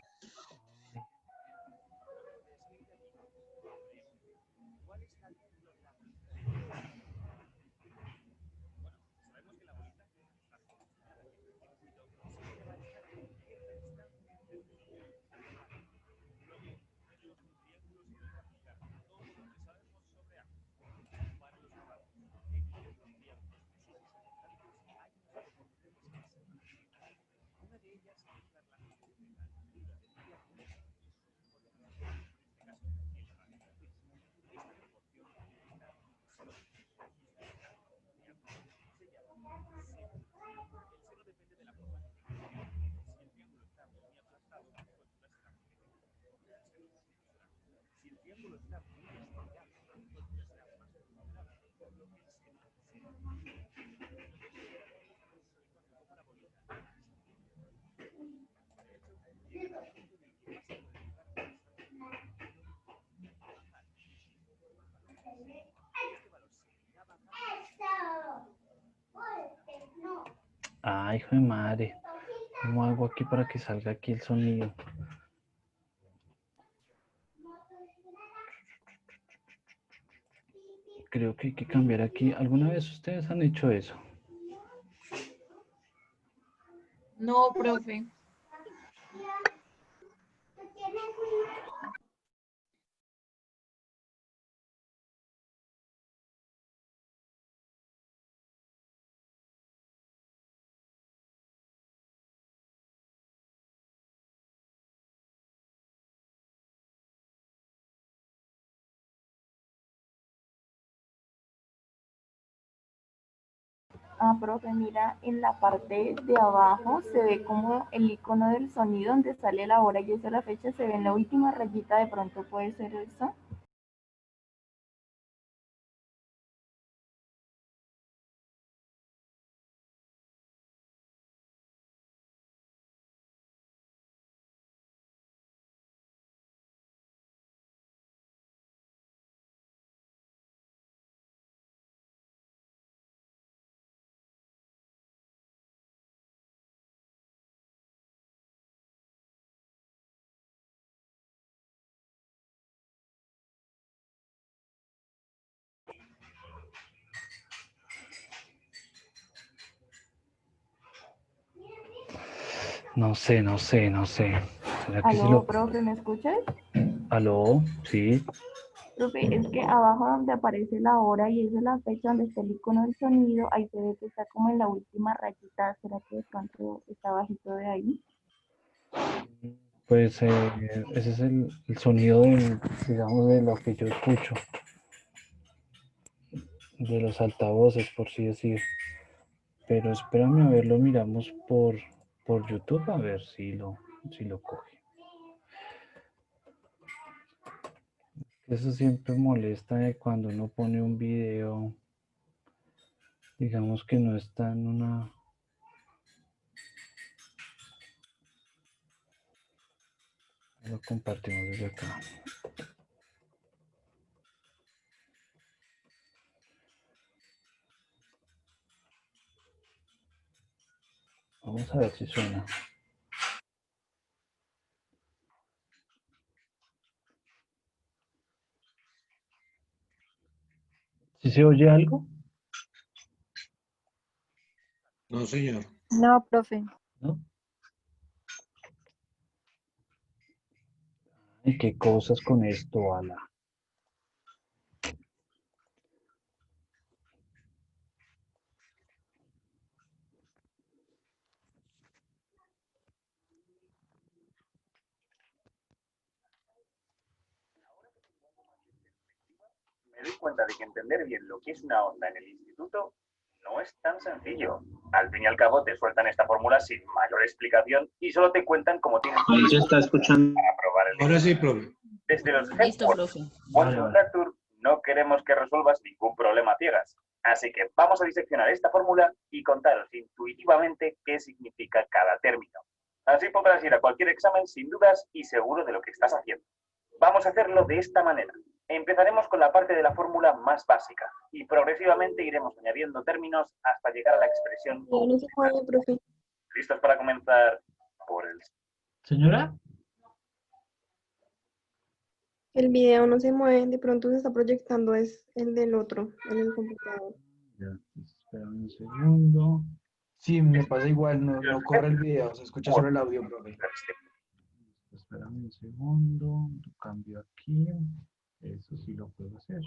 Ay, hijo de madre. ¿Cómo hago aquí para que salga aquí el sonido? Creo que hay que cambiar aquí. ¿Alguna vez ustedes han hecho eso? No, profe. Ah, profe, mira, en la parte de abajo se ve como el icono del sonido donde sale la hora y esa la fecha, se ve en la última rayita, de pronto puede ser eso. No sé, no sé, no sé. ¿Será que si Aló, lo... profe, ¿me escuchas? ¿Aló? Sí. Profe, es que abajo donde aparece la hora y esa es la fecha donde está el icono del sonido, ahí se ve que está como en la última rayita. ¿Será que de pronto está bajito de ahí? Pues ese es el sonido del, digamos, de lo que yo escucho, de los altavoces, por así decir. Pero espérame a ver, lo miramos por YouTube, a ver si lo coge. Eso siempre molesta de cuando uno pone un video, digamos que no está en una... Lo compartimos desde acá. Vamos a ver si suena. ¿Sí se oye algo? No, señor. No, profe. ¿No? ¿Y qué cosas con esto, Ala? Me doy cuenta de que entender bien lo que es una onda en el instituto no es tan sencillo. Al fin y al cabo te sueltan esta fórmula sin mayor explicación y solo te cuentan cómo tienes que Ahí se está escuchando. aprobar el Ahora sí, examen. profe. Desde los Listo, headquarters profe. Vale, vale. Lecture no queremos que resuelvas ningún problema a ciegas. Así que vamos a diseccionar esta fórmula y contaros intuitivamente qué significa cada término. Así podrás ir a cualquier examen sin dudas y seguro de lo que estás haciendo. Vamos a hacerlo de esta manera. Empezaremos con la parte de la fórmula más básica y progresivamente iremos añadiendo términos hasta llegar a la expresión. No se puede, profe. ¿Listos para comenzar por el... ¿Señora? El video no se mueve, de pronto se está proyectando, es el del otro, en el computador. Ya, espérame un segundo. Sí, me pasa igual, no corre el video, se escucha solo el audio, profe. Espérame un segundo. Lo cambio aquí. Eso sí lo puedo hacer.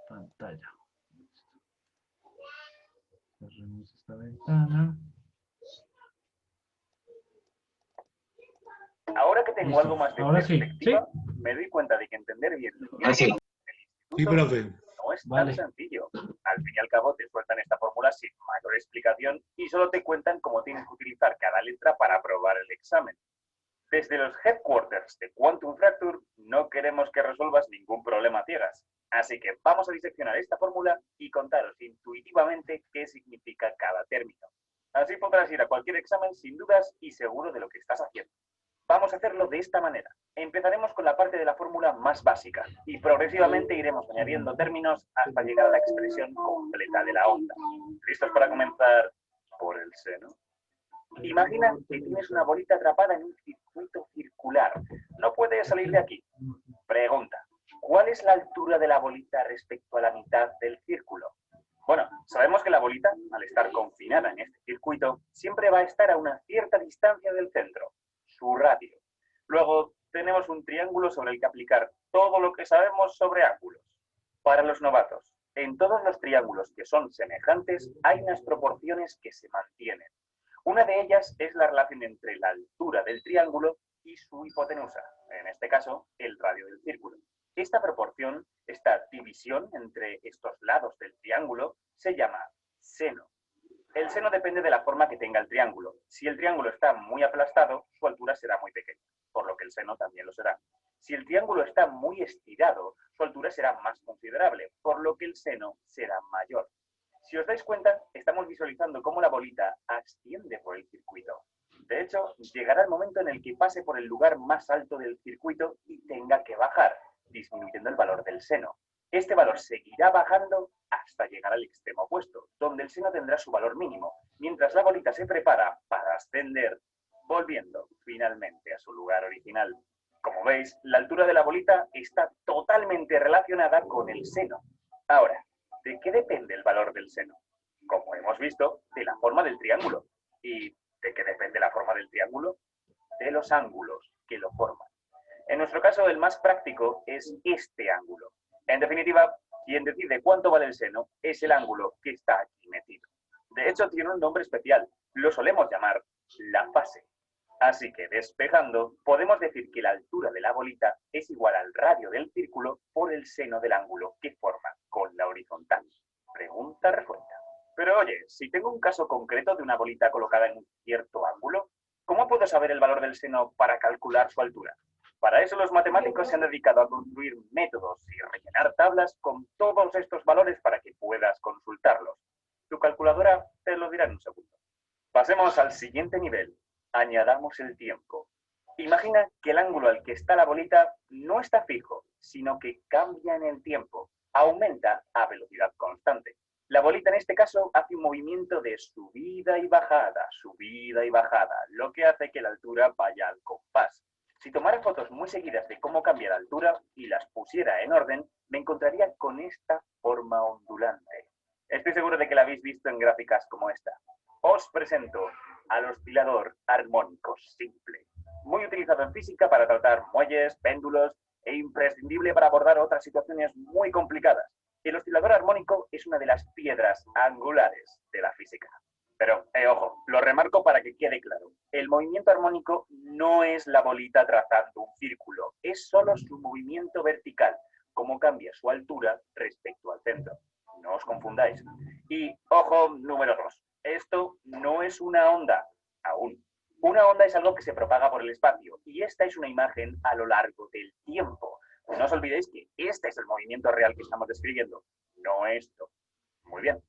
Pantalla. Cerremos esta ventana. Ahora que tengo Listo. algo más de Ahora sí, perspectiva, me doy cuenta de que entender bien Así. Sí, profe. no es Vale. tan sencillo. Al fin y al cabo te sueltan esta fórmula sin mayor explicación y solo te cuentan cómo tienes que utilizar cada letra para aprobar el examen. Desde los headquarters de Quantum Fracture no queremos que resuelvas ningún problema a ciegas. Así que vamos a diseccionar esta fórmula y contaros intuitivamente qué significa cada término. Así podrás ir a cualquier examen sin dudas y seguro de lo que estás haciendo. Vamos a hacerlo de esta manera. Empezaremos con la parte de la fórmula más básica y progresivamente iremos añadiendo términos hasta llegar a la expresión completa de la onda. ¿Listos para comenzar por el seno? Imagina que tienes una bolita atrapada en un circuito circular. No puede salir de aquí. Pregunta, ¿cuál es la altura de la bolita respecto a la mitad del círculo? Bueno, sabemos que la bolita, al estar confinada en este circuito, siempre va a estar a una cierta distancia del centro, su radio. Luego tenemos un triángulo sobre el que aplicar todo lo que sabemos sobre ángulos. Para los novatos, en todos los triángulos que son semejantes hay unas proporciones que se mantienen. Una de ellas es la relación entre la altura del triángulo y su hipotenusa, en este caso, el radio del círculo. Esta proporción, esta división entre estos lados del triángulo, se llama seno. El seno depende de la forma que tenga el triángulo. Si el triángulo está muy aplastado, su altura será muy pequeña, por lo que el seno también lo será. Si el triángulo está muy estirado, su altura será más considerable, por lo que el seno será mayor. Si os dais cuenta, estamos visualizando cómo la bolita asciende por el circuito. De hecho, llegará el momento en el que pase por el lugar más alto del circuito y tenga que bajar, disminuyendo el valor del seno. Este valor seguirá bajando hasta llegar al extremo opuesto, donde el seno tendrá su valor mínimo, mientras la bolita se prepara para ascender, volviendo finalmente a su lugar original. Como veis, la altura de la bolita está totalmente relacionada con el seno. Ahora, ¿de qué depende el valor del seno? Como hemos visto, de la forma del triángulo. ¿Y de qué depende la forma del triángulo? De los ángulos que lo forman. En nuestro caso, el más práctico es este ángulo. En definitiva, quien decide cuánto vale el seno es el ángulo que está aquí metido. De hecho, tiene un nombre especial. Lo solemos llamar la fase. Así que, despejando, podemos decir que la altura de la bolita es igual al radio del círculo por el seno del ángulo que forma con la horizontal. Pregunta resuelta. Pero oye, si tengo un caso concreto de una bolita colocada en un cierto ángulo, ¿cómo puedo saber el valor del seno para calcular su altura? Para eso los matemáticos se han dedicado a construir métodos y rellenar tablas con todos estos valores para que puedas consultarlos. Tu calculadora te lo dirá en un segundo. Pasemos al siguiente nivel. Añadamos el tiempo. Imagina que el ángulo al que está la bolita no está fijo, sino que cambia en el tiempo. Aumenta a velocidad constante. La bolita en este caso hace un movimiento de subida y bajada, lo que hace que la altura vaya al compás. Si tomara fotos muy seguidas de cómo cambia la altura y las pusiera en orden, me encontraría con esta forma ondulante. Estoy seguro de que la habéis visto en gráficas como esta. Os presento al oscilador armónico simple, muy utilizado en física para tratar muelles, péndulos e imprescindible para abordar otras situaciones muy complicadas. El oscilador armónico es una de las piedras angulares de la física. Pero, ojo, lo remarco para que quede claro. El movimiento armónico no es la bolita trazando un círculo, es solo su movimiento vertical, cómo cambia su altura respecto al centro. No os confundáis. Y, ojo, número 2. Esto no es una onda, aún. Una onda es algo que se propaga por el espacio, y esta es una imagen a lo largo del tiempo. No os olvidéis que este es el movimiento real que estamos describiendo, no esto. Muy bien.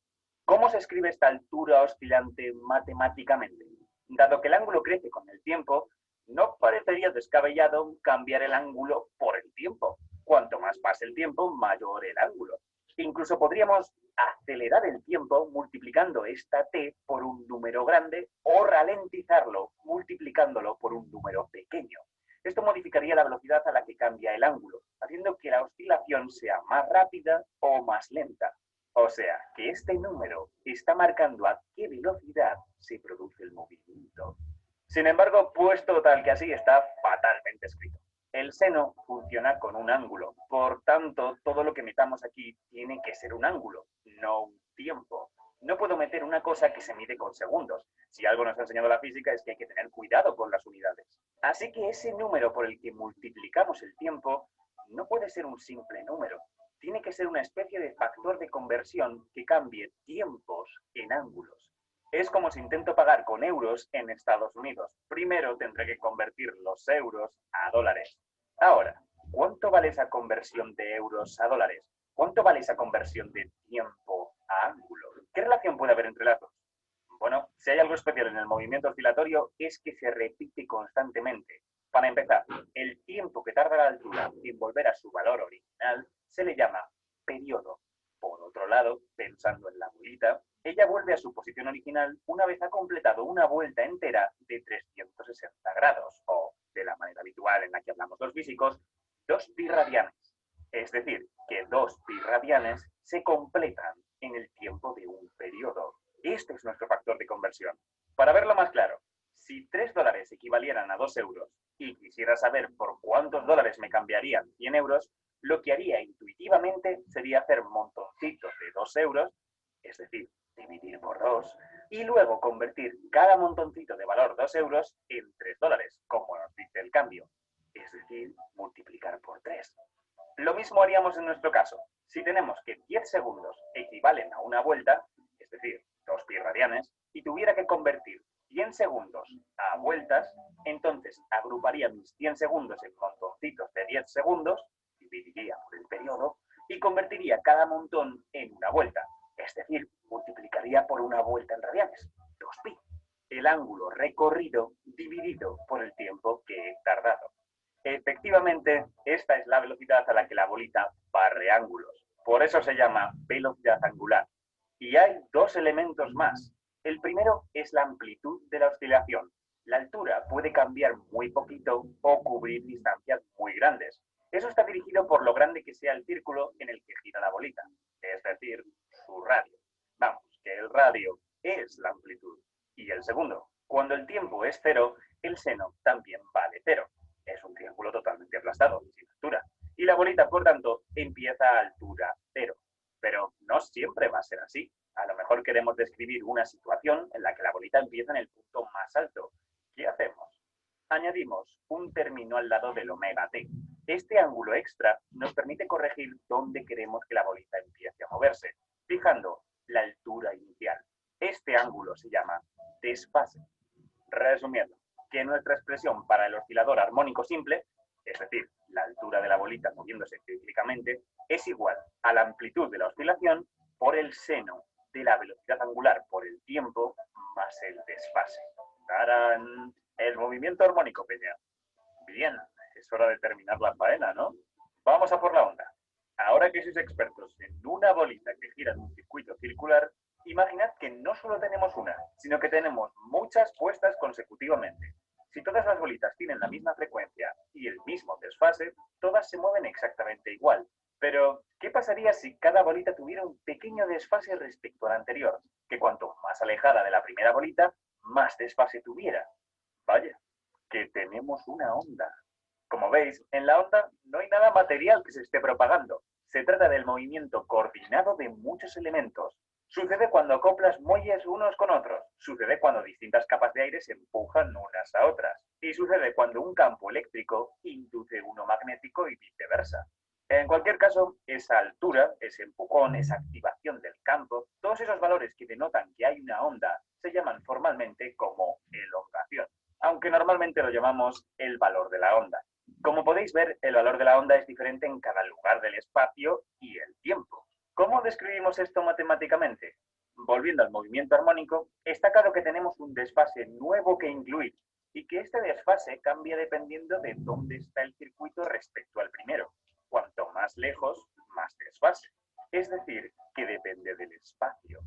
¿Cómo se escribe esta altura oscilante matemáticamente? Dado que el ángulo crece con el tiempo, no parecería descabellado cambiar el ángulo por el tiempo. Cuanto más pase el tiempo, mayor el ángulo. Incluso podríamos acelerar el tiempo multiplicando esta t por un número grande o ralentizarlo multiplicándolo por un número pequeño. Esto modificaría la velocidad a la que cambia el ángulo, haciendo que la oscilación sea más rápida o más lenta. O sea, que este número está marcando a qué velocidad se produce el movimiento. Sin embargo, puesto tal que así está fatalmente escrito. El seno funciona con un ángulo, por tanto, todo lo que metamos aquí tiene que ser un ángulo, no un tiempo. No puedo meter una cosa que se mide con segundos. Si algo nos ha enseñado la física es que hay que tener cuidado con las unidades. Así que ese número por el que multiplicamos el tiempo no puede ser un simple número. Tiene que ser una especie de factor de conversión que cambie tiempos en ángulos. Es como si intento pagar con euros en Estados Unidos. Primero tendré que convertir los euros a dólares. Ahora, ¿cuánto vale esa conversión de euros a dólares? ¿Cuánto vale esa conversión de tiempo a ángulo? ¿Qué relación puede haber entre las dos? Bueno, si hay algo especial en el movimiento oscilatorio es que se repite constantemente. Para empezar, el tiempo que tarda la altura en volver a su valor original se le llama periodo. Por otro lado, pensando en la bolita, ella vuelve a su posición original una vez ha completado una vuelta entera de 360 grados, o, de la manera habitual en la que hablamos los físicos, 2 pi radianes. Es decir, que 2 pi radianes se completan en el tiempo de un periodo. Este es nuestro factor de conversión. Para verlo más claro, si 3 dólares equivalieran a 2 euros y quisiera saber por cuántos dólares me cambiarían 100 euros, lo que haría intuitivamente sería hacer montoncitos de 2 euros, es decir, dividir por 2, y luego convertir cada montoncito de valor 2 euros en 3 dólares, como nos dice el cambio, es decir, multiplicar por 3. Lo mismo haríamos en nuestro caso. Si tenemos que 10 segundos equivalen a una vuelta, es decir, 2 pi radianes, y tuviera que convertir 100 segundos a vueltas, entonces agruparía mis 100 segundos en montoncitos de 10 segundos, dividiría por el periodo y convertiría cada montón en una vuelta, es decir, multiplicaría por una vuelta en radianes, 2pi, el ángulo recorrido dividido por el tiempo que he tardado. Efectivamente, esta es la velocidad a la que la bolita barre ángulos. Por eso se llama velocidad angular. Y hay 2 elementos más. El primero es la amplitud de la oscilación. La altura puede cambiar muy poquito o cubrir distancias muy grandes. Eso está dirigido por lo grande que sea el círculo en el que gira la bolita, es decir, su radio. Vamos, que el radio es la amplitud. Y el segundo, cuando el tiempo es 0, el seno también vale 0. Es un triángulo totalmente aplastado, sin altura. Y la bolita, por tanto, empieza a altura 0. Pero no siempre va a ser así. A lo mejor queremos describir una situación en la que la bolita empieza en el punto más alto. ¿Qué hacemos? Añadimos un término al lado del omega t. Este ángulo extra nos permite corregir dónde queremos que la bolita empiece a moverse, fijando la altura inicial. Este ángulo se llama desfase. Resumiendo, que nuestra expresión para el oscilador armónico simple, es decir, la altura de la bolita moviéndose cíclicamente, es igual a la amplitud de la oscilación por el seno de la velocidad angular por el tiempo más el desfase. ¡Tarán! El movimiento armónico, Peña. Bien, es hora de terminar la faena, ¿no? Vamos a por la onda. Ahora que sois expertos en una bolita que gira en un circuito circular, imaginad que no solo tenemos una, sino que tenemos muchas puestas consecutivamente. Si todas las bolitas tienen la misma frecuencia y el mismo desfase, todas se mueven exactamente igual. Pero, ¿qué pasaría si cada bolita tuviera un pequeño desfase respecto a la anterior? Que cuanto más alejada de la primera bolita, más desfase tuviera. Vaya, que tenemos una onda. Como veis, en la onda no hay nada material que se esté propagando. Se trata del movimiento coordinado de muchos elementos. Sucede cuando acoplas muelles unos con otros. Sucede cuando distintas capas de aire se empujan unas a otras. Y sucede cuando un campo eléctrico induce uno magnético y viceversa. En cualquier caso, esa altura, ese empujón, esa activación del campo, todos esos valores que denotan que hay una onda, se llaman formalmente como elongación, aunque normalmente lo llamamos el valor de la onda. Como podéis ver, el valor de la onda es diferente en cada lugar del espacio y el tiempo. ¿Cómo describimos esto matemáticamente? Volviendo al movimiento armónico, está claro que tenemos un desfase nuevo que incluir y que este desfase cambia dependiendo de dónde está el circuito respecto al primero. Cuanto más lejos, más desfase. Es decir, que depende del espacio.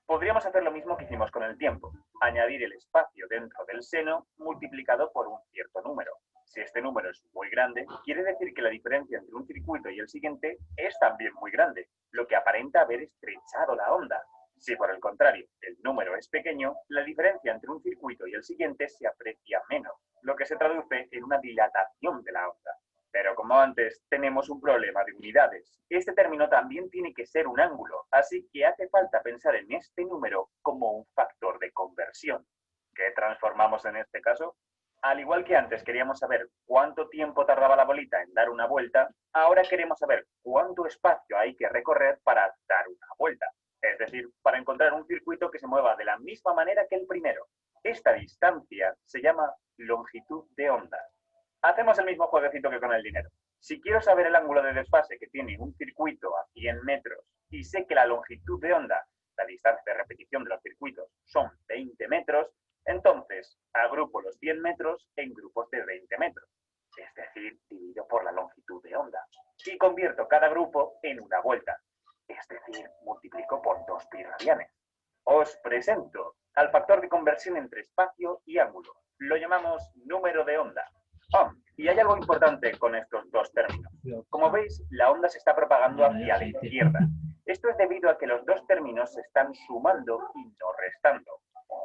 Podríamos hacer lo mismo que hicimos con el tiempo, añadir el espacio dentro del seno multiplicado por un cierto número. Si este número es muy grande, quiere decir que la diferencia entre un circuito y el siguiente es también muy grande, lo que aparenta haber estrechado la onda. Si por el contrario el número es pequeño, la diferencia entre un circuito y el siguiente se aprecia menos, lo que se traduce en una dilatación de la onda. Pero como antes, tenemos un problema de unidades. Este término también tiene que ser un ángulo, así que hace falta pensar en este número como un factor de conversión. ¿Qué transformamos en este caso? Al igual que antes queríamos saber cuánto tiempo tardaba la bolita en dar una vuelta, ahora queremos saber cuánto espacio hay que recorrer para dar una vuelta. Es decir, para encontrar un circuito que se mueva de la misma manera que el primero. Esta distancia se llama longitud de onda. Hacemos el mismo jueguecito que con el dinero. Si quiero saber el ángulo de desfase que tiene un circuito a 100 metros y sé que la longitud de onda, la distancia de repetición de los circuitos, son 20 metros, entonces agrupo los 100 metros en grupos de 20 metros. Es decir, divido por la longitud de onda y convierto cada grupo en una vuelta. Es decir, multiplico por 2 pi radianes. Os presento al factor de conversión entre espacio y ángulo. Lo llamamos número de onda. Y hay algo importante con estos dos términos. Como veis, la onda se está propagando hacia la izquierda. Esto es debido a que los dos términos se están sumando y no restando.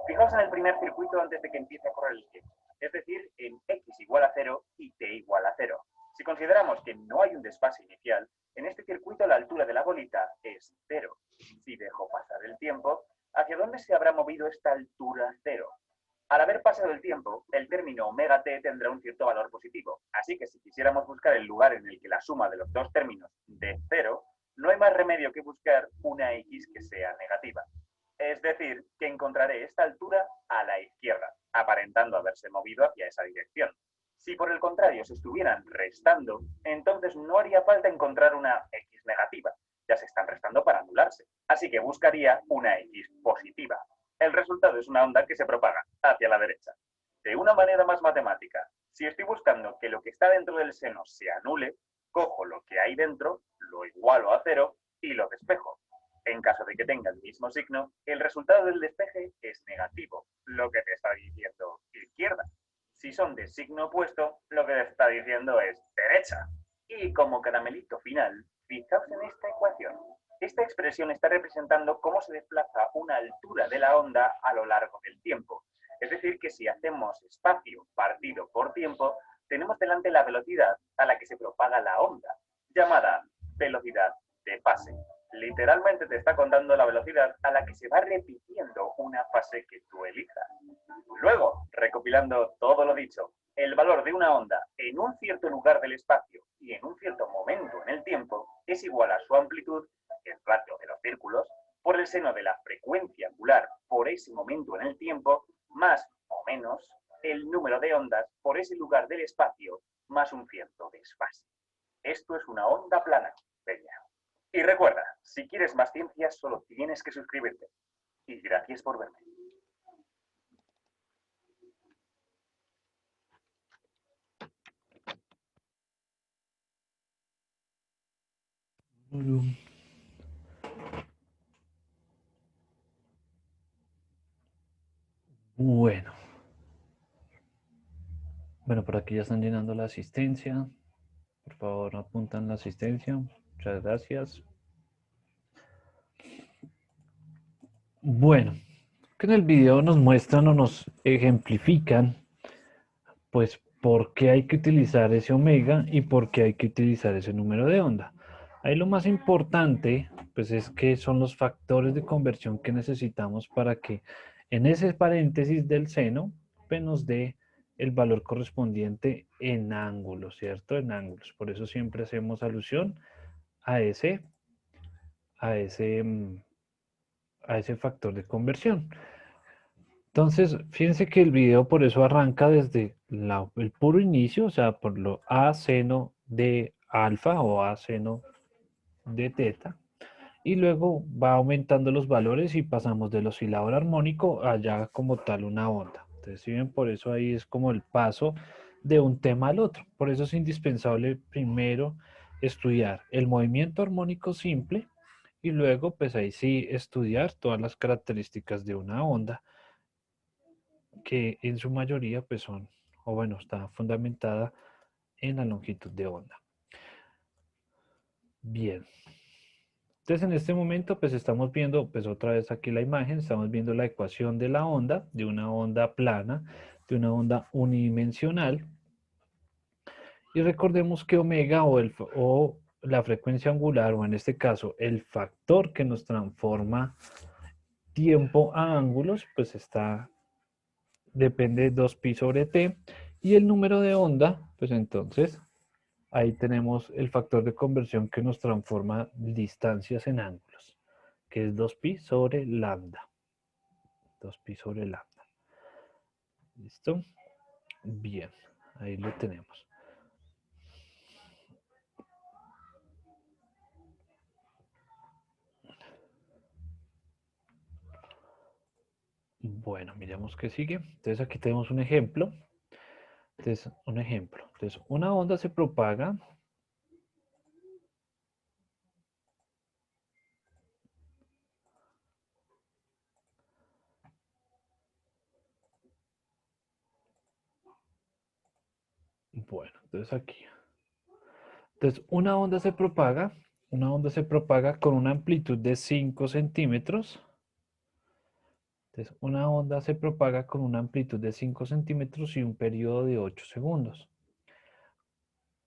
Fijaos en el primer circuito antes de que empiece a correr el tiempo. Es decir, en x igual a 0 y t igual a 0. Si consideramos que no hay un desfase inicial, en este circuito la altura de la bolita es 0. Si dejo pasar el tiempo, ¿hacia dónde se habrá movido esta altura 0? Al haber pasado el tiempo, el término omega t tendrá un cierto valor positivo. Así que si quisiéramos buscar el lugar en el que la suma de los dos términos dé 0, no hay más remedio que buscar una x que sea negativa. Es decir, que encontraré esta altura a la izquierda, aparentando haberse movido hacia esa dirección. Si por el contrario se estuvieran restando, entonces no haría falta encontrar una x negativa. Ya se están restando para anularse. Así que buscaría una x positiva. El resultado es una onda que se propaga hacia la derecha. De una manera más matemática, si estoy buscando que lo que está dentro del seno se anule, cojo lo que hay dentro, lo igualo a 0 y lo despejo. En caso de que tenga el mismo signo, el resultado del despeje es negativo, lo que te está diciendo izquierda. Si son de signo opuesto, lo que te está diciendo es derecha. Y como caramelito final, fijaos en esta ecuación. Esta expresión está representando cómo se desplaza una altura de la onda a lo largo del tiempo. Es decir, que si hacemos espacio partido por tiempo, tenemos delante la velocidad a la que se propaga la onda, llamada velocidad de fase. Literalmente te está contando la velocidad a la que se va repitiendo una fase que tú elijas. Luego, recopilando todo lo dicho, el valor de una onda en un cierto lugar del espacio y en un cierto momento en el tiempo es igual a su amplitud, el ratio de los círculos, por el seno de la frecuencia angular por ese momento en el tiempo, más o menos el número de ondas por ese lugar del espacio, más un cierto desfase. Esto es una onda plana, peña. Y recuerda, si quieres más ciencia, solo tienes que suscribirte. Y gracias por verme. Bueno. Bueno, por aquí ya están llenando la asistencia. Por favor, apuntan la asistencia. Muchas gracias. Bueno, que en el video nos muestran o nos ejemplifican, pues, por qué hay que utilizar ese omega y por qué hay que utilizar ese número de onda. Ahí lo más importante, pues, es que son los factores de conversión que necesitamos para que en ese paréntesis del seno, pues, nos dé el valor correspondiente en ángulos, ¿cierto? En ángulos. Por eso siempre hacemos alusión a ese factor de conversión. Entonces, fíjense que el video por eso arranca desde el puro inicio, o sea, por lo A seno de alfa o A seno de teta, y luego va aumentando los valores y pasamos del oscilador armónico a ya como tal una onda. Entonces, si ven, por eso ahí es como el paso de un tema al otro. Por eso es indispensable primero estudiar el movimiento armónico simple y luego, pues ahí sí, estudiar todas las características de una onda, que en su mayoría pues son, o bueno, está fundamentada en la longitud de onda. Bien. Entonces en este momento pues estamos viendo, pues otra vez aquí la imagen, estamos viendo la ecuación de la onda, de una onda plana, de una onda unidimensional. Y recordemos que omega o la frecuencia angular, o en este caso el factor que nos transforma tiempo a ángulos, pues depende de 2pi sobre t, y el número de onda, pues entonces ahí tenemos el factor de conversión que nos transforma distancias en ángulos. que es 2pi sobre lambda. 2pi sobre lambda. ¿Listo? Bien, ahí lo tenemos. Bueno, miremos qué sigue. Entonces aquí tenemos un ejemplo. Entonces, un ejemplo. Entonces, una onda se propaga. Bueno, entonces aquí. Entonces, una onda se propaga con una amplitud de 5 centímetros. Entonces, una onda se propaga con una amplitud de 5 centímetros y un periodo de 8 segundos.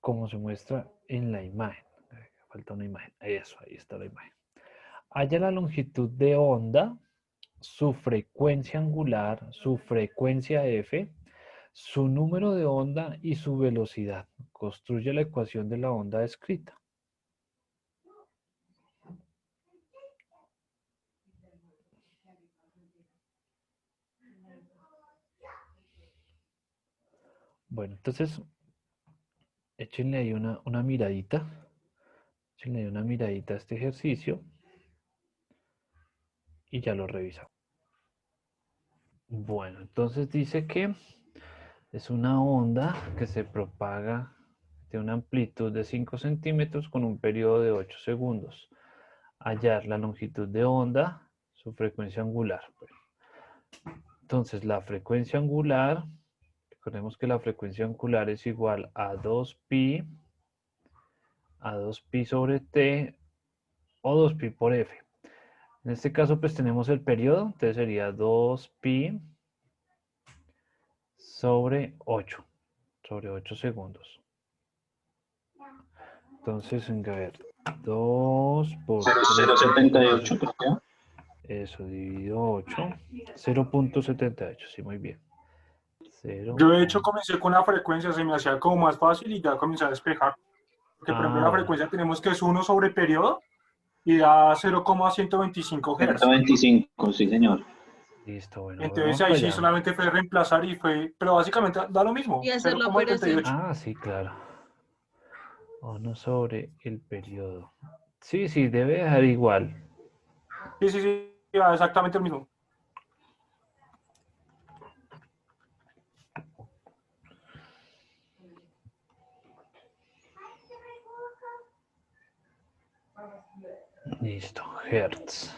Como se muestra en la imagen. Falta una imagen. Eso, ahí está la imagen. Haya la longitud de onda, su frecuencia angular, su frecuencia f, su número de onda y su velocidad. Construye la ecuación de la onda descrita. Bueno, entonces, échenle ahí una miradita. Échenle ahí una miradita a este ejercicio. Y ya lo revisamos. Bueno, entonces dice que es una onda que se propaga de una amplitud de 5 centímetros con un periodo de 8 segundos. Hallar la longitud de onda, su frecuencia angular. Bueno, entonces, la frecuencia angular, recordemos que la frecuencia angular es igual a 2pi sobre t o 2pi por f. En este caso, pues tenemos el periodo, entonces sería 2pi sobre 8 segundos. Entonces, a ver, 2 por 0,78 creo. eso, dividido 8, 0.78, sí, muy bien. Yo de hecho comencé con la frecuencia, se me hacía como más fácil y ya comencé a despejar. Porque por ejemplo la bueno. frecuencia tenemos que es 1 sobre periodo y da 0,125 Hz. 125, sí señor. Listo, bueno. Entonces Vamos ahí para sí allá. solamente fue reemplazar y fue, pero básicamente da lo mismo, Y hacer la operación. 0,78. Ah, sí, claro. 1 sobre el periodo. Sí, sí, debe dejar igual. Sí, da exactamente lo mismo. Listo, Hertz.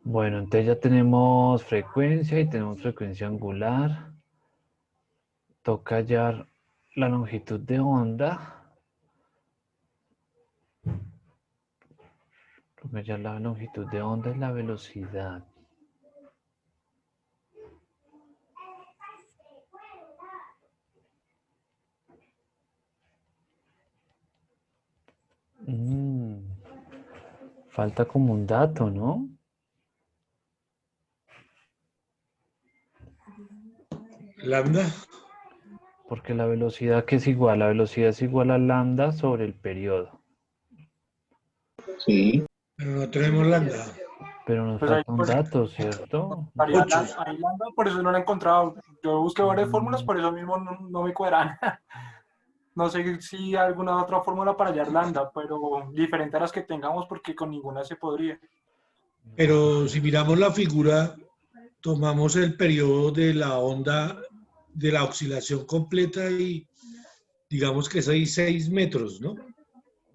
Bueno, entonces ya tenemos frecuencia y tenemos frecuencia angular. Toca hallar la longitud de onda. Toca hallar la longitud de onda y la velocidad. Falta como un dato, ¿no? Lambda. Porque la velocidad, ¿qué es igual? La velocidad es igual a lambda sobre el periodo. Sí. Pero no tenemos lambda. Pero nos Pues ahí, falta un pues, dato, ¿cierto? ahí lambda, por eso no la he encontrado. Yo busqué varias fórmulas, por eso mismo no me cuadran. No sé si hay alguna otra fórmula para hallar lambda, pero diferente a las que tengamos porque con ninguna se podría. Pero si miramos la figura, tomamos el periodo de la onda de la oscilación completa y digamos que es ahí 6 metros, ¿no?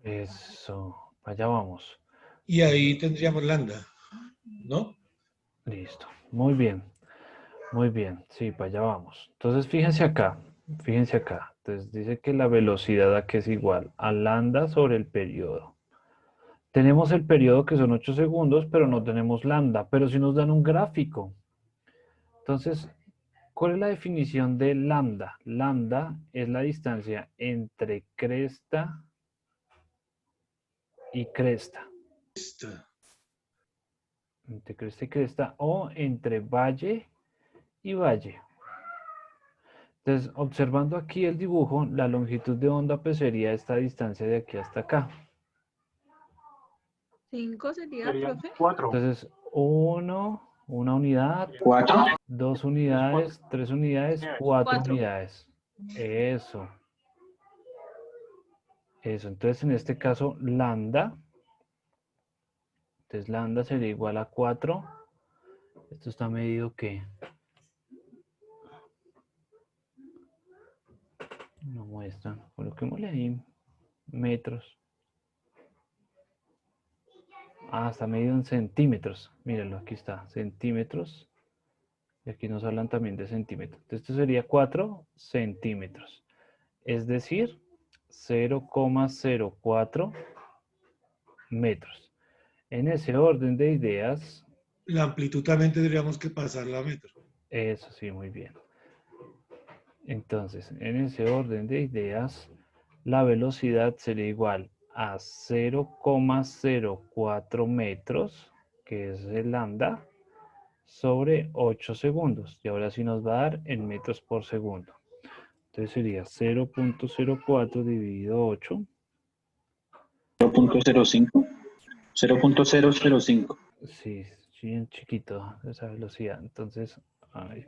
Eso, allá vamos. Y ahí tendríamos lambda, ¿no? Listo, muy bien, sí, para allá vamos. Entonces, fíjense acá. Entonces, dice que la velocidad aquí es igual a lambda sobre el periodo. Tenemos el periodo que son 8 segundos, pero no tenemos lambda, pero sí nos dan un gráfico. Entonces, ¿cuál es la definición de lambda? Lambda es la distancia entre cresta y cresta. Entre cresta y cresta o entre valle y valle. Entonces, observando aquí el dibujo, la longitud de onda pues sería esta distancia de aquí hasta acá. ¿5 sería, Serían profe? 4. Entonces, una unidad, 4. 2 unidades, 3 unidades, 4 4. unidades. Eso. Eso. Entonces, en este caso, lambda. Entonces, lambda sería igual a 4. Esto está medido ¿qué? No muestran. Coloquémosle ahí metros. Ah, está medido en centímetros. Mírenlo, aquí está. Centímetros. Y aquí nos hablan también de centímetros. Entonces, esto sería 4 centímetros. Es decir, 0,04 metros. En ese orden de ideas, La amplitud también tendríamos que pasarla a metro. eso sí, muy bien. Entonces, en ese orden de ideas, la velocidad sería igual a 0,04 metros, que es el lambda, sobre 8 segundos. Y ahora sí nos va a dar en metros por segundo. Entonces sería 0,04 dividido 8. 0.05. 0.005. Sí, sí, en chiquito esa velocidad. Entonces, ahí.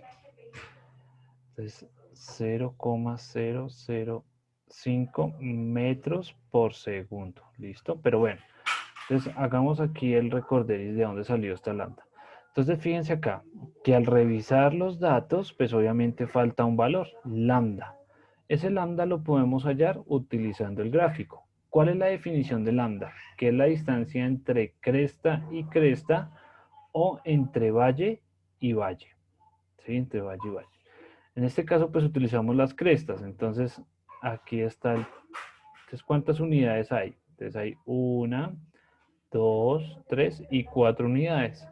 Entonces 0,005 metros por segundo. ¿Listo? Pero bueno, entonces hagamos aquí el recorderis de dónde salió esta lambda. Entonces fíjense acá, que al revisar los datos, pues obviamente falta un valor, lambda. Ese lambda lo podemos hallar utilizando el gráfico. ¿Cuál es la definición de lambda? Que es la distancia entre cresta y cresta o entre valle y valle. ¿Sí? Entre valle y valle. En este caso, pues utilizamos las crestas. Entonces, aquí está el... Entonces, ¿cuántas unidades hay? Entonces, hay 1, 2, 3 y 4 unidades.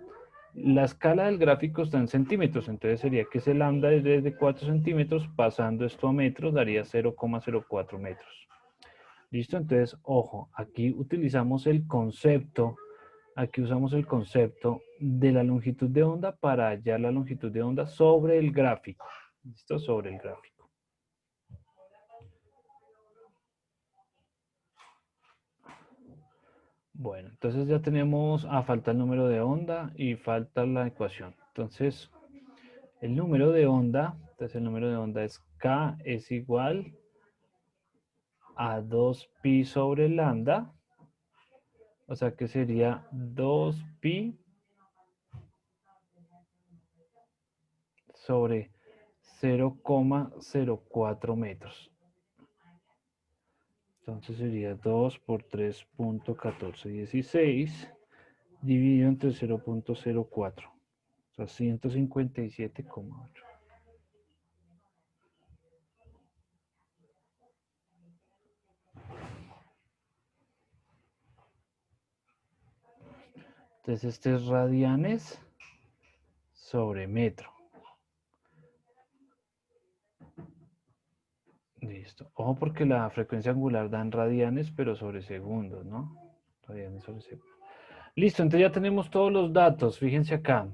La escala del gráfico está en centímetros. Entonces, sería que ese lambda es desde 4 centímetros, pasando esto a metros, daría 0,04 metros. ¿Listo? Entonces, ojo, aquí utilizamos el concepto, aquí usamos el concepto de la longitud de onda para hallar la longitud de onda sobre el gráfico. ¿Listo? Sobre el gráfico. Bueno, entonces ya tenemos, falta el número de onda y falta la ecuación. Entonces, el número de onda, es K es igual a 2pi sobre lambda. O sea que sería 2pi sobre 0,04 metros. Entonces sería 2 por 3.1416 dividido entre 0.04. O sea, 157,8. Entonces este es radianes sobre metro. Listo. Ojo porque la frecuencia angular da en radianes, pero sobre segundos, ¿no? Radianes sobre segundos. Listo, entonces ya tenemos todos los datos. Fíjense acá.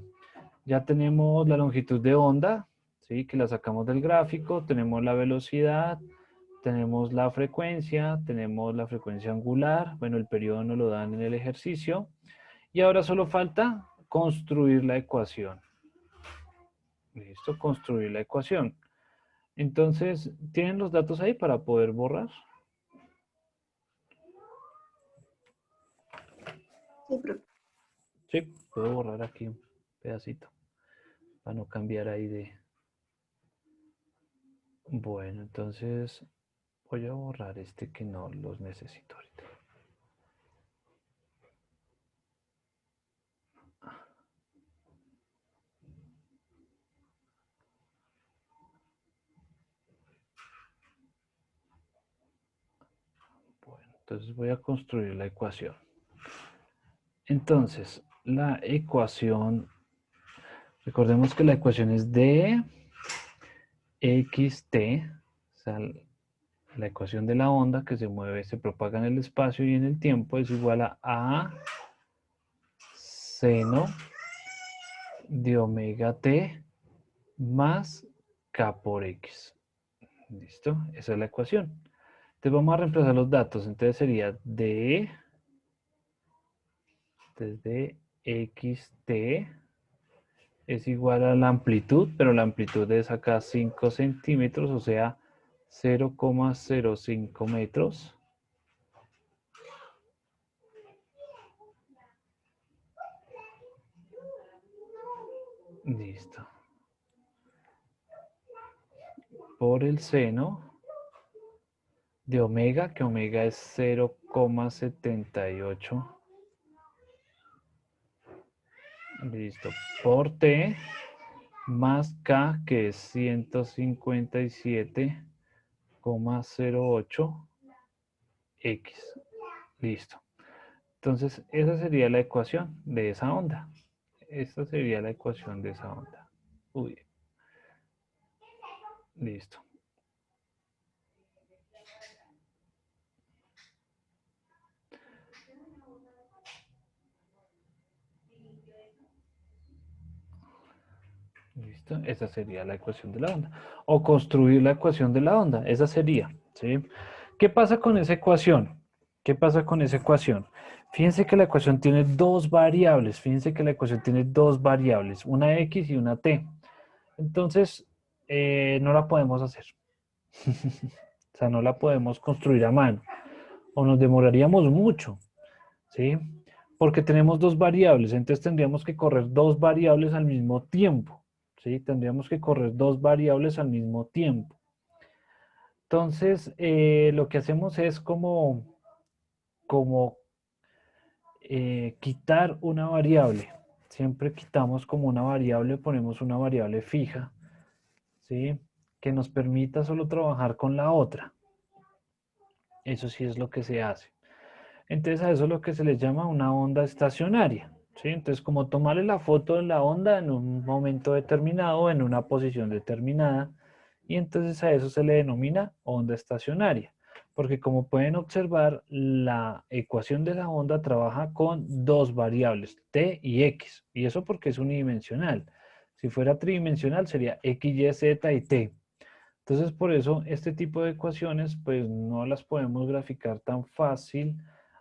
Ya tenemos la longitud de onda, ¿sí? Que la sacamos del gráfico. Tenemos la velocidad. Tenemos la frecuencia angular. Bueno, el periodo nos lo dan en el ejercicio. Y ahora solo falta construir la ecuación. Listo, construir la ecuación. Entonces, ¿tienen los datos ahí para poder borrar? Sí, profe. Sí, puedo borrar aquí un pedacito para no cambiar ahí de... Bueno, entonces voy a borrar este que no los necesito ahorita. Bueno, entonces voy a construir la ecuación. Entonces, la ecuación, recordemos que la ecuación es de xt, o sea, la ecuación de la onda que se mueve, se propaga en el espacio y en el tiempo es igual a seno de omega t más k por x. ¿Listo? Esa es la ecuación. Entonces vamos a reemplazar los datos. Entonces sería d Desde xt es igual a la amplitud, pero la amplitud es acá 5 centímetros, o sea, 0,05 metros. Listo. Por el seno de omega, que omega es 0,78. Listo. Por T más K, que es 157,08 X. Listo. Entonces, esa sería la ecuación de esa onda. Esta sería la ecuación de esa onda. Uy. Listo. ¿Listo? Esa sería la ecuación de la onda. O construir la ecuación de la onda. Esa sería, ¿sí? ¿Qué pasa con esa ecuación? ¿Qué pasa con esa ecuación? Fíjense que la ecuación tiene dos variables. Fíjense que la ecuación tiene dos variables. Una X y una T. Entonces, no la podemos hacer. O sea, no la podemos construir a mano. O nos demoraríamos mucho, ¿sí? Porque tenemos dos variables. Entonces, tendríamos que correr dos variables al mismo tiempo. ¿Sí? Tendríamos que correr dos variables al mismo tiempo. Entonces, lo que hacemos es como quitar una variable. Siempre quitamos como una variable, ponemos una variable fija, ¿sí? Que nos permita solo trabajar con la otra. Eso sí es lo que se hace. Entonces, a eso es lo que se le llama una onda estacionaria. ¿Sí? Entonces, como tomarle la foto de la onda en un momento determinado, en una posición determinada, y entonces a eso se le denomina onda estacionaria, porque como pueden observar, la ecuación de la onda trabaja con dos variables, t y x, y eso porque es unidimensional. Si fuera tridimensional sería x, y, z y t. Entonces, por eso este tipo de ecuaciones pues no las podemos graficar tan fácil,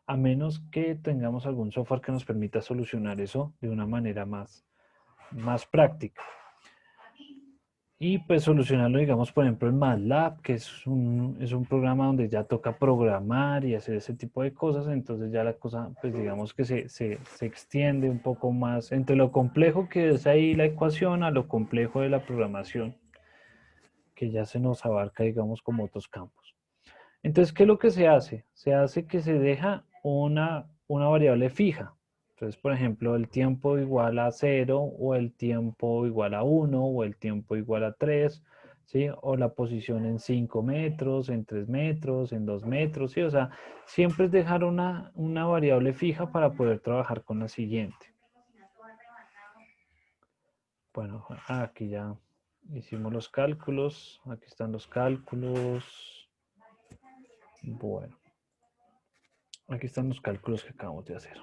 a menos que tengamos algún software que nos permita solucionar eso de una manera más práctica. Y pues solucionarlo, digamos, por ejemplo, en MATLAB, que es un programa donde ya toca programar y hacer ese tipo de cosas. Entonces ya la cosa, pues digamos que se extiende un poco más entre lo complejo que es ahí la ecuación a lo complejo de la programación, que ya se nos abarca, digamos, como otros campos. Entonces, ¿qué es lo que se hace? Se hace que se deja una variable fija. Entonces, por ejemplo, el tiempo igual a 0, o el tiempo igual a 1, o el tiempo igual a 3, ¿sí? O la posición en 5 metros, en 3 metros, en 2 metros, ¿sí? O sea, siempre es dejar una variable fija para poder trabajar con la siguiente. Bueno, aquí ya hicimos los cálculos. Aquí están los cálculos. Bueno. Aquí están los cálculos que acabamos de hacer.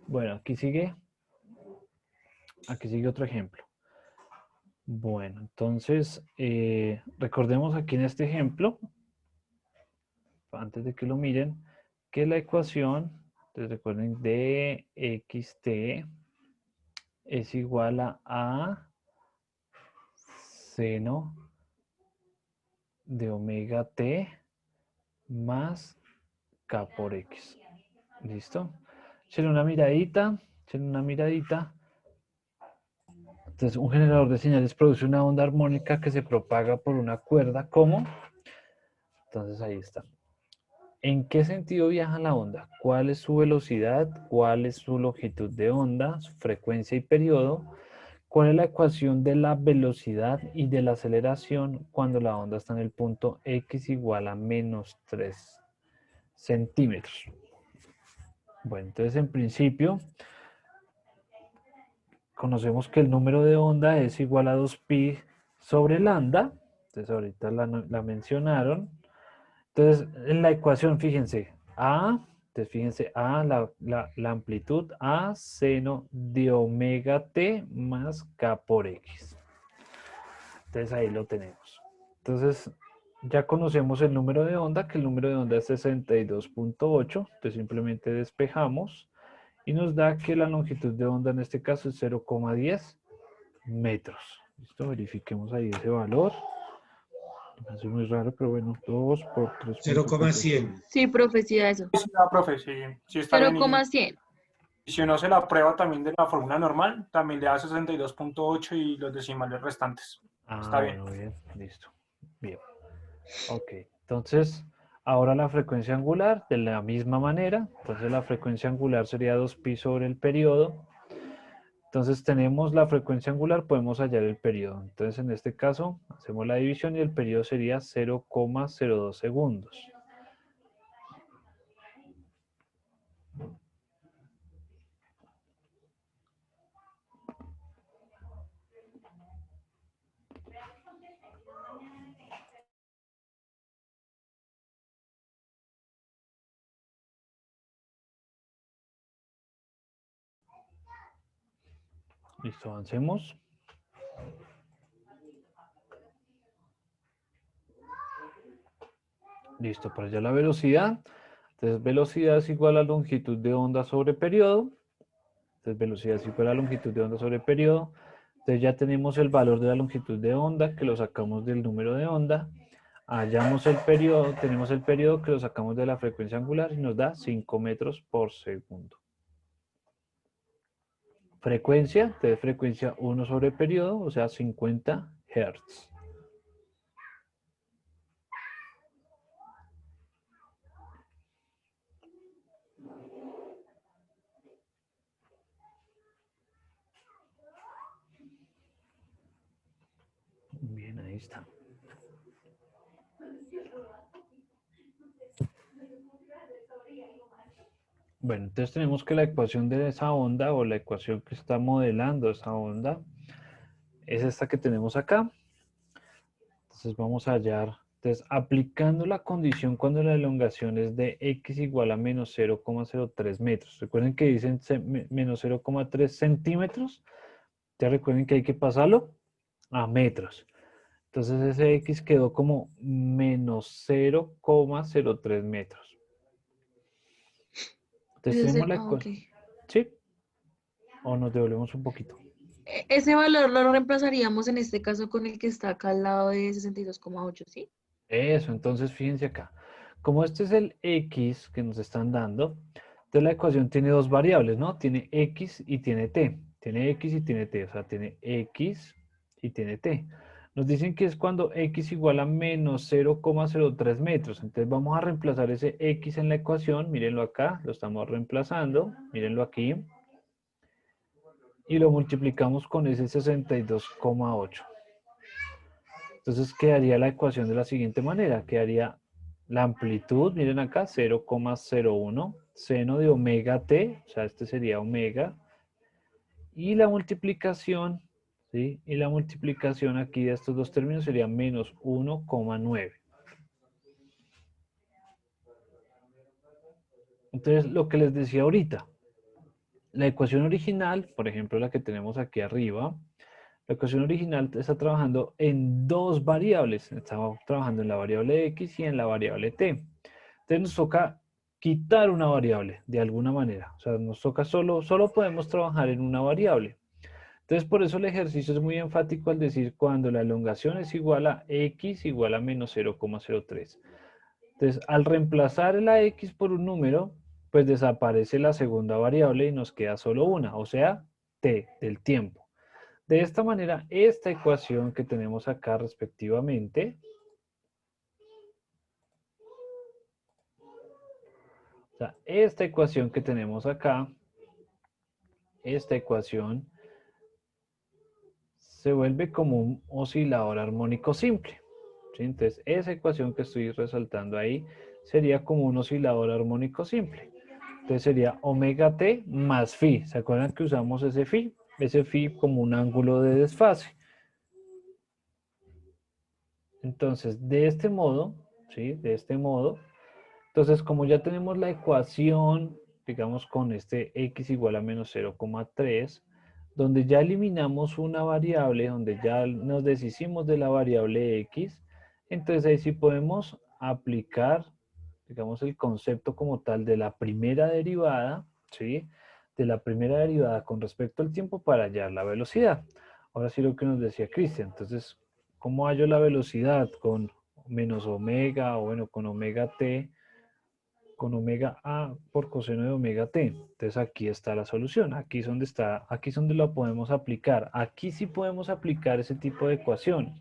Bueno, aquí sigue otro ejemplo. Bueno, entonces, recordemos aquí en este ejemplo, antes de que lo miren, que la ecuación, entonces recuerden, de xt es igual a seno de omega t más k por x. ¿Listo? Echen una miradita, Entonces, un generador de señales produce una onda armónica que se propaga por una cuerda. ¿Cómo? Entonces, ahí está. ¿En qué sentido viaja la onda? ¿Cuál es su velocidad? ¿Cuál es su longitud de onda? ¿Su frecuencia y periodo? ¿Cuál es la ecuación de la velocidad y de la aceleración cuando la onda está en el punto x igual a menos 3 centímetros? Bueno, entonces en principio conocemos que el número de onda es igual a 2pi sobre lambda. Entonces ahorita la mencionaron. Entonces en la ecuación, fíjense, entonces fíjense, la amplitud a seno de omega t más k por x. Entonces ahí lo tenemos. Entonces ya conocemos el número de onda, que el número de onda es 62.8. Entonces simplemente despejamos. y nos da que la longitud de onda en este caso es 0,10 metros. Listo, verifiquemos ahí ese valor. Me hace muy raro, pero bueno, 2 por 3.75. 0,100. Sí, profe, sí, a eso. Sí, profe, sí, sí está bien. 0,100. Y si uno hace la prueba también de la fórmula normal, también le da 62.8 y los decimales restantes. Está bien. Bueno, bien, listo. Bien. Ok, entonces, ahora la frecuencia angular, de la misma manera. Entonces, la frecuencia angular sería 2pi sobre el periodo. Entonces, tenemos la frecuencia angular, podemos hallar el periodo. Entonces, en este caso, hacemos la división y el periodo sería 0,02 segundos. Listo, avancemos. Listo, para allá la velocidad. Entonces, velocidad es igual a longitud de onda sobre periodo. Entonces, velocidad es igual a longitud de onda sobre periodo. Entonces, ya tenemos el valor de la longitud de onda, que lo sacamos del número de onda. Hallamos el periodo, tenemos el periodo que lo sacamos de la frecuencia angular y nos da 5 metros por segundo. Frecuencia, de frecuencia 1 sobre periodo, o sea, 50 Hz. Bien, ahí está. Bueno, entonces tenemos que la ecuación de esa onda o la ecuación que está modelando esa onda es esta que tenemos acá. Entonces vamos a hallar, entonces aplicando la condición cuando la elongación es de x igual a menos 0,03 metros. Recuerden que dicen menos 0,3 centímetros. Ya recuerden que hay que pasarlo a metros. Entonces ese x quedó como menos 0,03 metros. Entonces tenemos la ecuación. ¿Sí? ¿O nos devolvemos un poquito? Ese valor lo reemplazaríamos en este caso con el que está acá al lado de 62,8, ¿sí? Eso, entonces fíjense acá. Como este es el x que nos están dando, entonces la ecuación tiene dos variables, ¿no? Tiene x y tiene t. Tiene x y tiene t, o sea, tiene x y tiene t. Nos dicen que es cuando x igual a menos 0,03 metros. Entonces vamos a reemplazar ese x en la ecuación. Mírenlo acá, lo estamos reemplazando. Mírenlo aquí. Y lo multiplicamos con ese 62,8. Entonces quedaría la ecuación de la siguiente manera. Quedaría la amplitud, miren acá, 0,01, seno de omega t, o sea, este sería omega. Y la multiplicación, ¿sí? Y la multiplicación aquí de estos dos términos sería menos 1,9. Entonces, lo que les decía ahorita, la ecuación original, por ejemplo, la que tenemos aquí arriba, la ecuación original está trabajando en dos variables. Estamos trabajando en la variable x y en la variable t. Entonces nos toca quitar una variable de alguna manera. O sea, nos toca solo podemos trabajar en una variable. Entonces por eso el ejercicio es muy enfático al decir cuando la elongación es igual a x igual a menos 0,03. Entonces al reemplazar la x por un número, pues desaparece la segunda variable y nos queda solo una, o sea, t, del tiempo. De esta manera, esta ecuación que tenemos acá respectivamente, o sea, esta ecuación que tenemos acá, esta ecuación se vuelve como un oscilador armónico simple. ¿Sí? Entonces, esa ecuación que estoy resaltando ahí sería como un oscilador armónico simple. Entonces sería omega t más phi. ¿Se acuerdan que usamos ese phi? Ese phi como un ángulo de desfase. Entonces, de este modo, ¿sí? De este modo, entonces como ya tenemos la ecuación, digamos con este x igual a menos 0,3, donde ya eliminamos una variable, donde ya nos deshicimos de la variable x, entonces ahí sí podemos aplicar, digamos, el concepto como tal de la primera derivada, ¿sí? de la primera derivada con respecto al tiempo para hallar la velocidad. Ahora sí lo que nos decía Cristian. Entonces, ¿cómo hallo la velocidad? Con menos omega, o bueno, con omega t, con omega a por coseno de omega t. Entonces aquí está la solución. Aquí es donde está, aquí es donde la podemos aplicar. Aquí sí podemos aplicar ese tipo de ecuaciones.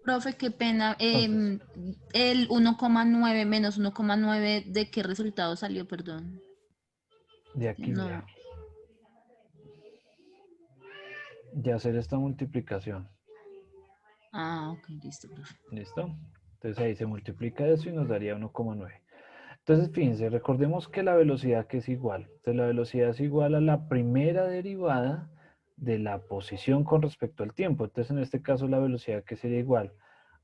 Profe, qué pena. Entonces, El 1,9 menos 1,9, ¿de qué resultado salió? Perdón. de aquí No. de hacer esta multiplicación. Ah, ok, listo, profe. ¿Listo? Entonces ahí se multiplica eso y nos daría 1,9. Entonces, fíjense, recordemos que la velocidad que es igual. Entonces, la velocidad es igual a la primera derivada de la posición con respecto al tiempo. Entonces, en este caso, la velocidad que sería igual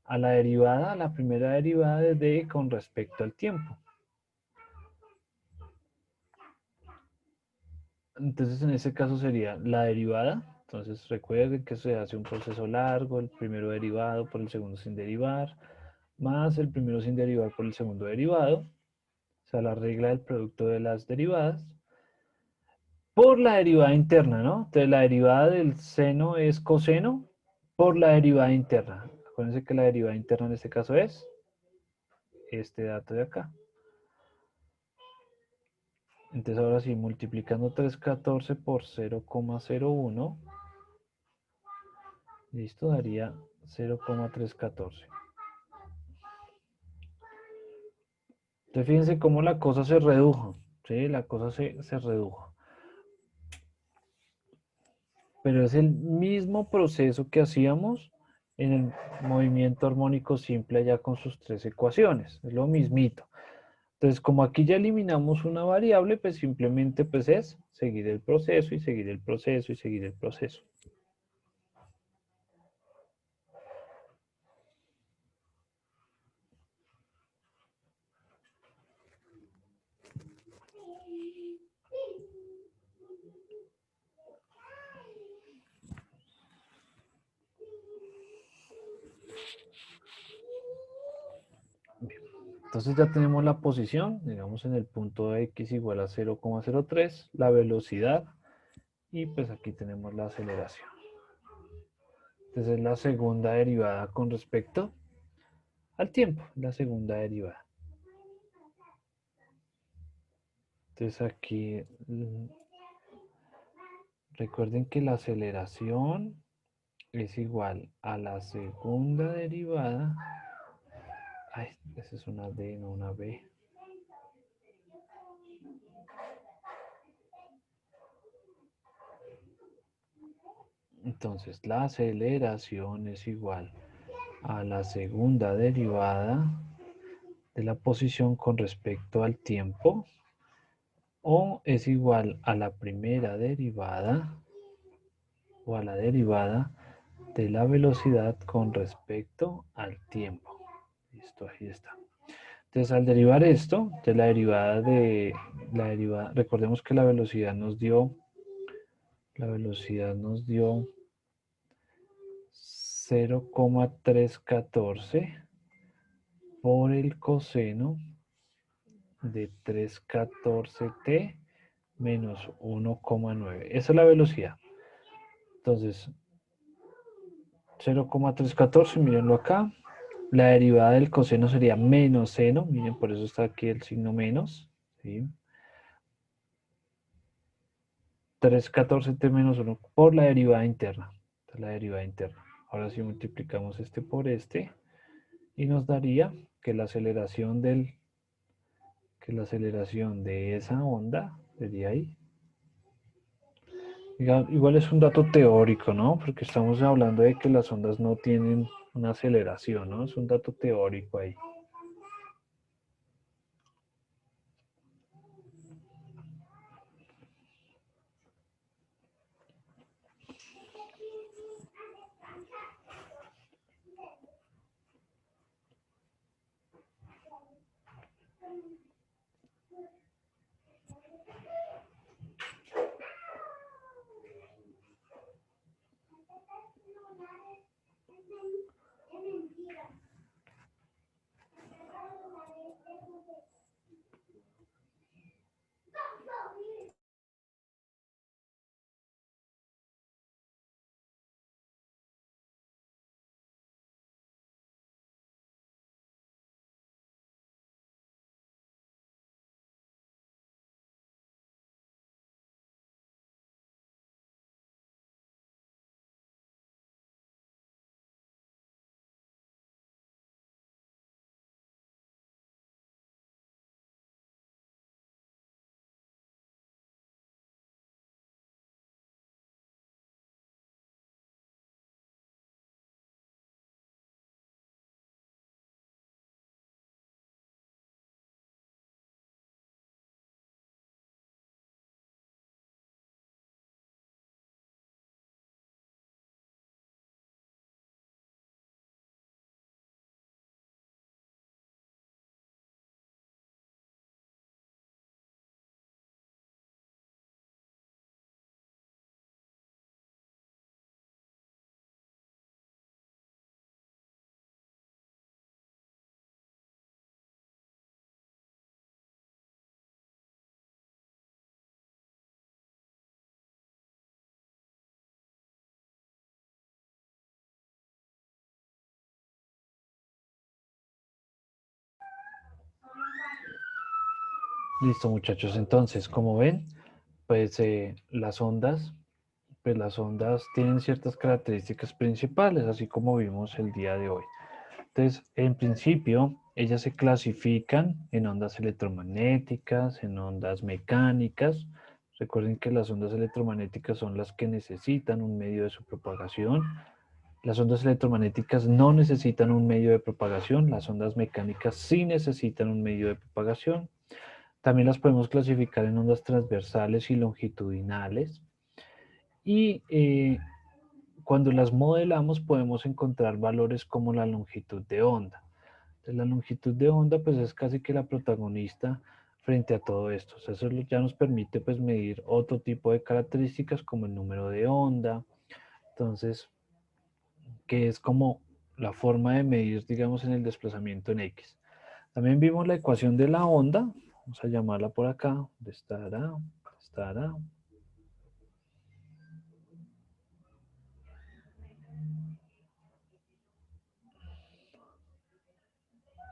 a la derivada, a la primera derivada de d con respecto al tiempo. Entonces, en este caso sería la derivada. Entonces, recuerden que se hace un proceso largo, el primero derivado por el segundo sin derivar, más el primero sin derivar por el segundo derivado. O sea, la regla del producto de las derivadas. Por la derivada interna, ¿no? Entonces, la derivada del seno es coseno por la derivada interna. Acuérdense que la derivada interna en este caso es este dato de acá. Entonces, ahora sí, multiplicando 314 por 0,01, listo, daría 0,314. Entonces, fíjense cómo la cosa se redujo, ¿sí? La cosa se redujo. Pero es el mismo proceso que hacíamos en el movimiento armónico simple allá con sus tres ecuaciones. Es lo mismito. Entonces, como aquí ya eliminamos una variable, pues simplemente pues es seguir el proceso y seguir el proceso y seguir el proceso. Bien. Entonces ya tenemos la posición, digamos en el punto X igual a 0,03, la velocidad y pues aquí tenemos la aceleración. Entonces es la segunda derivada con respecto al tiempo, la segunda derivada. Entonces aquí recuerden que la aceleración es igual a la segunda derivada. Ay, esa es una D, no una B. Entonces la aceleración es igual a la segunda derivada de la posición con respecto al tiempo, o es igual a la primera derivada o a la derivada de la velocidad con respecto al tiempo. Listo, ahí está. Entonces, al derivar esto, de la derivada recordemos que la velocidad nos dio 0,314 por el coseno de 314t menos 1,9. Esa es la velocidad. Entonces, 0,314, mírenlo acá. La derivada del coseno sería menos seno. Miren, por eso está aquí el signo menos. ¿Sí? 314t menos 1 por la derivada interna. Esta es la derivada interna. Ahora sí multiplicamos este por este. Y nos daría que la aceleración de esa onda sería ahí. Igual es un dato teórico, ¿no? Porque estamos hablando de que las ondas no tienen una aceleración, ¿no? Es un dato teórico ahí. Listo, muchachos. Entonces, como ven, pues las ondas tienen ciertas características principales, así como vimos el día de hoy. Entonces, en principio, ellas se clasifican en ondas electromagnéticas, en ondas mecánicas. Recuerden que las ondas electromagnéticas son las que necesitan un medio de su propagación. Las ondas electromagnéticas no necesitan un medio de propagación. Las ondas mecánicas sí necesitan un medio de propagación. También las podemos clasificar en ondas transversales y longitudinales. Y cuando las modelamos podemos encontrar valores como la longitud de onda. Entonces, la longitud de onda pues es casi que la protagonista frente a todo esto. O sea, eso ya nos permite pues medir otro tipo de características como el número de onda. Entonces, que es como la forma de medir, digamos, en el desplazamiento en X. También vimos la ecuación de la onda. Vamos a llamarla por acá. ¿Dónde estará? Estará.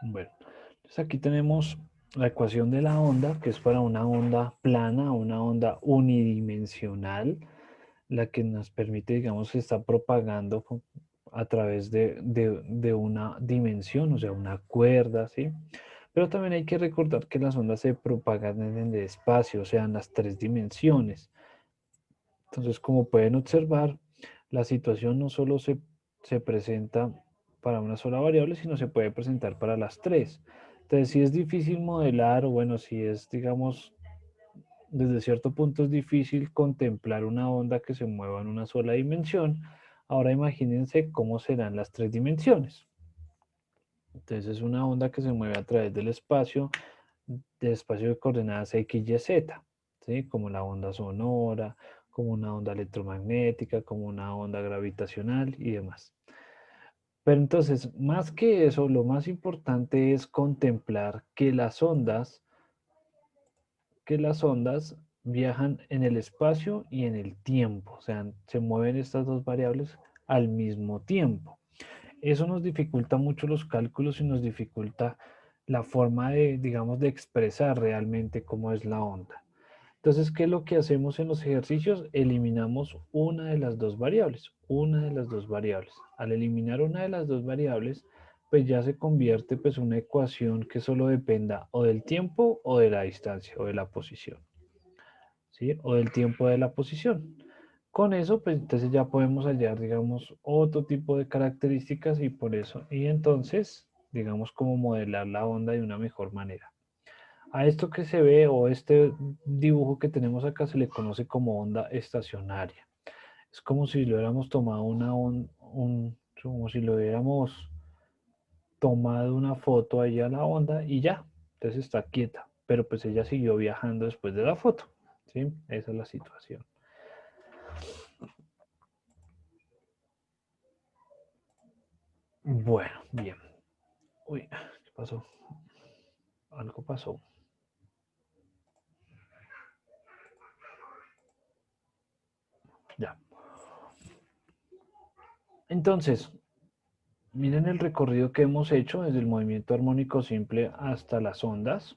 Bueno, entonces aquí tenemos la ecuación de la onda, que es para una onda plana, una onda unidimensional, la que nos permite, digamos, que está propagando a través de una dimensión, o sea, una cuerda, ¿sí? Pero también hay que recordar que las ondas se propagan en el espacio, o sea, en las 3 dimensiones. Entonces, como pueden observar, la situación no solo se presenta para una sola variable, sino se puede presentar para las 3. Entonces, si es difícil modelar, o bueno, si es, digamos, desde cierto punto es difícil contemplar una onda que se mueva en una sola dimensión, ahora imagínense cómo serán las 3 dimensiones. Entonces, es una onda que se mueve a través del espacio de coordenadas X, Y, Z, ¿sí? Como la onda sonora, como una onda electromagnética, como una onda gravitacional y demás. Pero entonces, más que eso, lo más importante es contemplar que las ondas viajan en el espacio y en el tiempo, o sea, se mueven estas dos variables al mismo tiempo. Eso nos dificulta mucho los cálculos y nos dificulta la forma de, digamos, de expresar realmente cómo es la onda. Entonces, ¿qué es lo que hacemos en los ejercicios? Eliminamos una de las dos variables, una de las dos variables. Al eliminar una de las dos variables, pues ya se convierte pues una ecuación que solo dependa o del tiempo o de la distancia o de la posición, ¿sí? O del tiempo de la posición. Con eso, pues entonces ya podemos hallar, digamos, otro tipo de características y por eso, y entonces, digamos, cómo modelar la onda de una mejor manera. A esto que se ve o este dibujo que tenemos acá se le conoce como onda estacionaria. Es como si lo hubiéramos tomado como si lo hubiéramos tomado una foto ahí a la onda y ya, entonces está quieta, pero pues ella siguió viajando después de la foto, ¿sí? Esa es la situación. Bueno, bien. Uy, ¿qué pasó? Algo pasó. Ya. Entonces, miren el recorrido que hemos hecho desde el movimiento armónico simple hasta las ondas.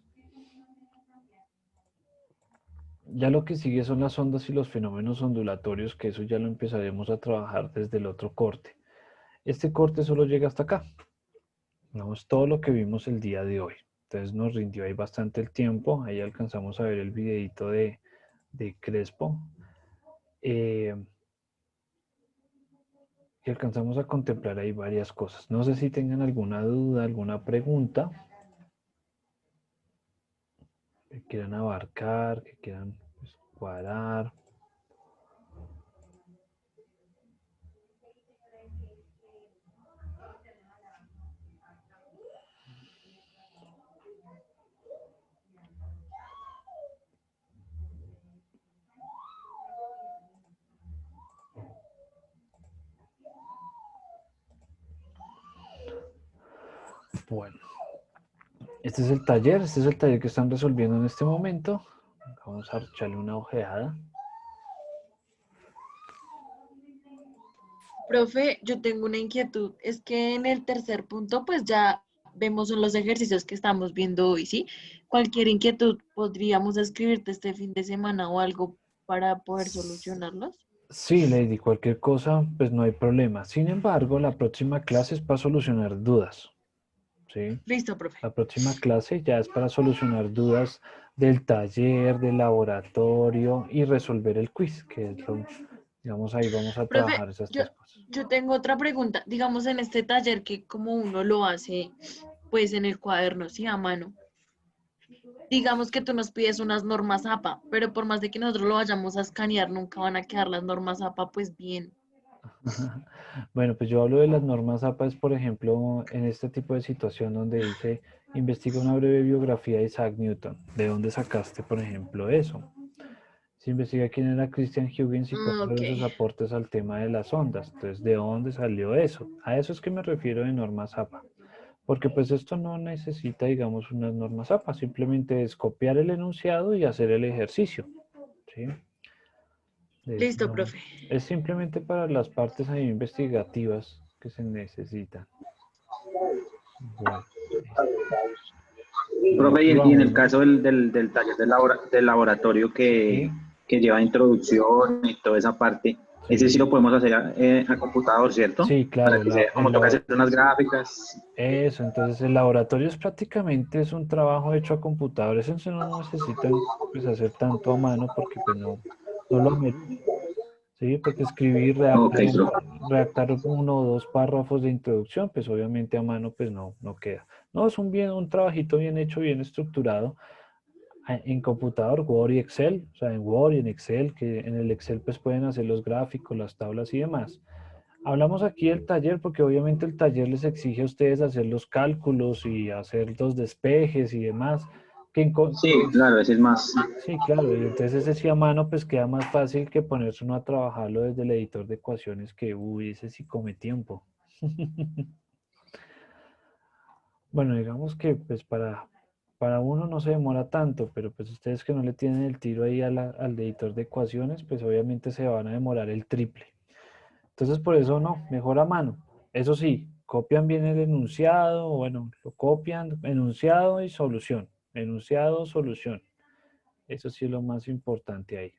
Ya lo que sigue son las ondas y los fenómenos ondulatorios, que eso ya lo empezaremos a trabajar desde el otro corte. Este corte solo llega hasta acá. Vamos, todo lo que vimos el día de hoy. Entonces nos rindió ahí bastante el tiempo. Ahí alcanzamos a ver el videito de Crespo. Y alcanzamos a contemplar ahí varias cosas. No sé si tengan alguna duda, alguna pregunta que quieran abarcar, que quieran pues, cuadrar. Bueno, este es el taller que están resolviendo en este momento. Vamos a echarle una ojeada. Profe, yo tengo una inquietud. Es que en el tercer punto, pues ya vemos son los ejercicios que estamos viendo hoy, ¿sí? Cualquier inquietud podríamos escribirte este fin de semana o algo para poder solucionarlos. Sí, Lady, cualquier cosa, pues no hay problema. Sin embargo, la próxima clase es para solucionar dudas, ¿sí? Listo, profe. La próxima clase ya es para solucionar dudas del taller, del laboratorio y resolver el quiz, que es lo, digamos, ahí vamos a Profe, trabajar esas yo, tres cosas. yo tengo otra pregunta. Digamos, en este taller que como uno lo hace, pues en el cuaderno, sí, a mano. Digamos que tú nos pides unas normas APA, pero por más de que nosotros lo vayamos a escanear, nunca van a quedar las normas APA pues bien. Bueno, pues yo hablo de las normas APA, es por ejemplo en este tipo de situación donde dice investiga una breve biografía de Isaac Newton. ¿De dónde sacaste, por ejemplo, eso? Se investiga quién era Christian Huygens y cuáles Ok, fueron sus aportes al tema de las ondas. Entonces, ¿de dónde salió eso? A eso es que me refiero de normas APA. Porque pues esto no necesita, digamos, unas normas APA, simplemente es copiar el enunciado y hacer el ejercicio, ¿sí? listo, No, profe. es simplemente para las partes ahí investigativas que se necesitan. Bueno, Profe, aquí y en vamos, el ¿no? caso del taller del laboratorio Sí, que lleva introducción y toda esa parte, ese sí sí, lo podemos hacer a computador, ¿cierto? sí, Para claro, que sea como toca hacer unas gráficas. eso, entonces el laboratorio es prácticamente es un trabajo hecho a computadores, eso no necesitan pues hacer tanto a mano porque pues no lo amerita. Sí, porque escribir, Ok, profe. redactar uno o dos párrafos de introducción, pues obviamente a mano pues no queda. No, es un trabajito bien hecho, bien estructurado en computador, Word y Excel, o sea, en Word y en Excel, que en el Excel pues pueden hacer los gráficos, las tablas y demás. Hablamos aquí del taller porque obviamente el taller les exige a ustedes hacer los cálculos y hacer los despejes y demás, Sí, claro, ese es más. sí, claro, y entonces ese sí a mano pues queda más fácil que ponerse uno a trabajarlo desde el editor de ecuaciones que, uy, ese sí come tiempo. Bueno, digamos que pues para uno no se demora tanto, pero pues ustedes que no le tienen el tiro ahí al editor de ecuaciones, pues obviamente se van a demorar el triple. Entonces por eso no, mejor a mano. Eso sí, copian bien el enunciado, bueno, lo copian, enunciado y solución. Enunciado, solución. Eso sí es lo más importante ahí.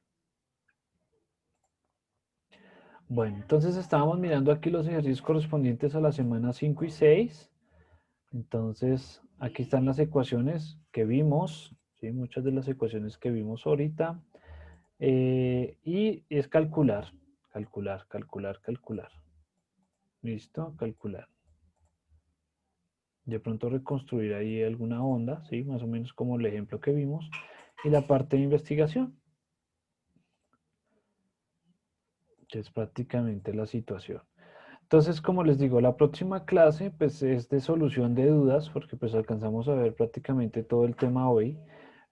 Bueno, entonces estábamos mirando aquí los ejercicios correspondientes a la semana 5 y 6. Entonces, aquí están las ecuaciones que vimos, ¿sí? Muchas de las ecuaciones que vimos ahorita. Y es calcular, calcular. ¿Listo? Calcular. De pronto reconstruir ahí alguna onda, ¿sí? Más o menos como el ejemplo que vimos. Y la parte de investigación, que es prácticamente la situación. Entonces, como les digo, la próxima clase pues es de solución de dudas, porque pues alcanzamos a ver prácticamente todo el tema hoy,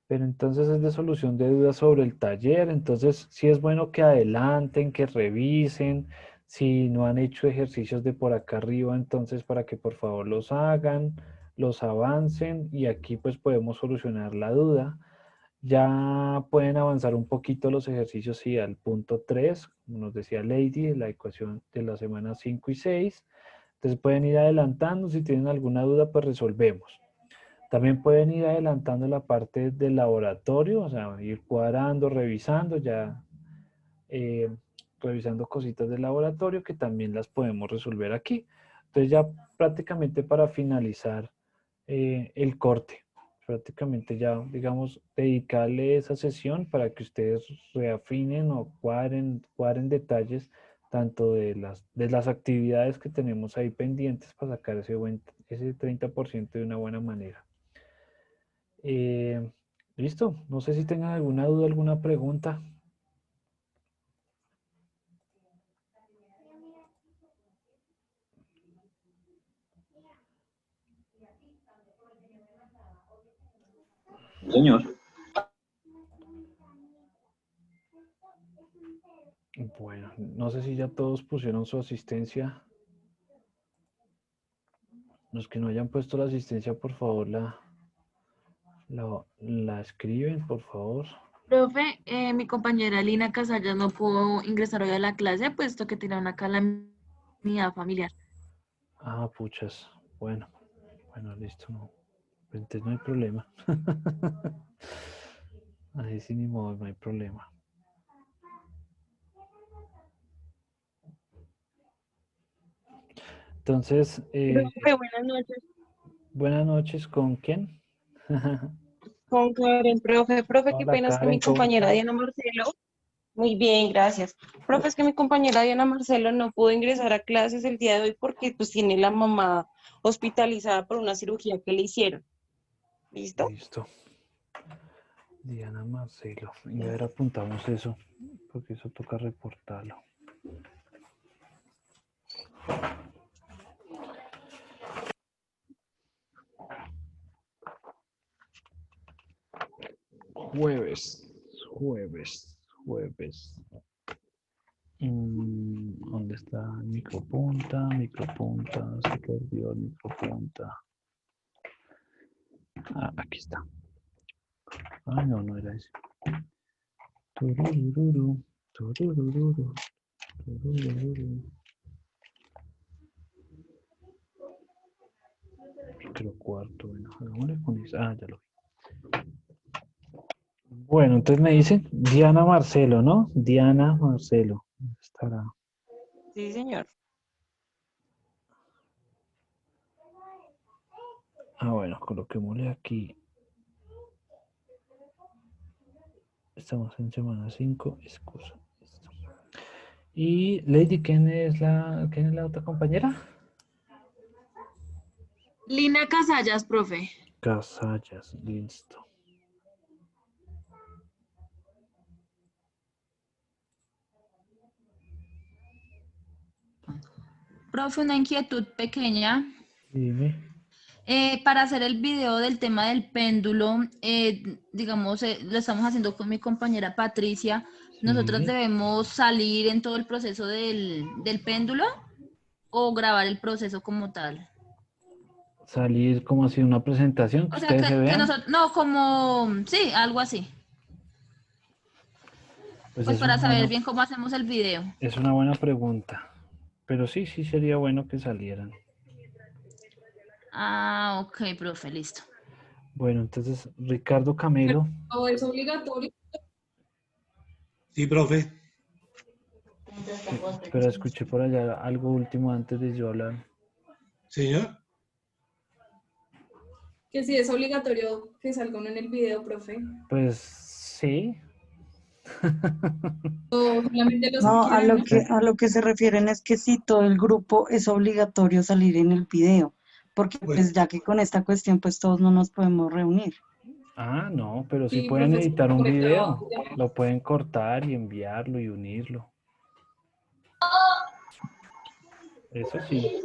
pero entonces es de solución de dudas sobre el taller, entonces sí es bueno que adelanten, que revisen, si no han hecho ejercicios de por acá arriba, entonces para que por favor los hagan, los avancen y aquí pues podemos solucionar la duda. Ya pueden avanzar un poquito los ejercicios, sí, al punto 3, como nos decía Lady, la ecuación de la semana 5 y 6. Entonces pueden ir adelantando, si tienen alguna duda, pues resolvemos. También pueden ir adelantando la parte del laboratorio, o sea, ir cuadrando, revisando, ya eh, revisando cositas del laboratorio que también las podemos resolver aquí. Entonces ya prácticamente para finalizar el corte, prácticamente ya, digamos, dedicarle esa sesión para que ustedes reafinen o cuadren detalles tanto de las actividades que tenemos ahí pendientes para sacar ese 30% de una buena manera. Eh, Listo, no sé si tengan alguna duda, alguna pregunta. Señor. Bueno, no sé si ya todos pusieron su asistencia. Los que no hayan puesto la asistencia, por favor, la escriben, por favor. Profe, mi compañera Lina Casallas no pudo ingresar hoy a la clase, puesto que tiene una calamidad familiar. Ah, puchas. Bueno. Bueno, listo, no. Pues entonces no hay problema. Ahí sí ni modo, no hay problema. Entonces, Profe, buenas noches. buenas noches, ¿con quién? Con Karen, profe, qué Hola, pena es que Karen, mi ¿cómo compañera estás? Diana Marcelo, muy bien, gracias. Profe, es que mi compañera Diana Marcelo no pudo ingresar a clases el día de hoy porque pues tiene la mamá hospitalizada por una cirugía que le hicieron. ¿Listo? Listo. Diana Marcelo. Y a ver, apuntamos eso, porque eso toca reportarlo. Jueves. ¿Dónde está el micropunta? Micropunta, se perdió el micropunta. Ah, aquí está. Ah, no era ese. Turururu, turururu, turururu. Micro cuarto, bueno, hagámosle con eso. Ah, ya lo vi. Bueno, entonces me dicen Diana Marcelo, ¿no? Diana Marcelo. ¿Dónde estará? Sí, señor. Ah, bueno, coloquémosle aquí. Estamos en semana 5, excusa. Listo. Y Lady, quién es la otra compañera? Lina Casallas, profe. Casallas, listo. Profe, una inquietud pequeña. Dime. Para hacer el video del tema del péndulo, digamos, lo estamos haciendo con mi compañera Patricia. ¿Nosotros Sí. debemos salir en todo el proceso del péndulo o grabar el proceso como tal? Salir como si una presentación que O sea, ustedes se que vean. nosotros, no, como, sí, algo así. Pues Pues para saber bien cómo hacemos el video. es una buena pregunta. Pero sí sería bueno que salieran. Ah, ok, profe, listo. Bueno, entonces, Ricardo Camelo. ¿O es obligatorio? Sí, profe. Pero escuché por allá algo último antes de yo hablar. Señor. Que si es obligatorio que salga uno en el video, profe. Pues sí. O solamente los que No, quieran. a lo que se refieren es que si todo el grupo es obligatorio salir en el video, porque pues ya que con esta cuestión pues todos no nos podemos reunir. Ah, no, pero sí Sí, pueden profesor, editar un por el video. trabajo. Lo pueden cortar y enviarlo y unirlo. Eso sí.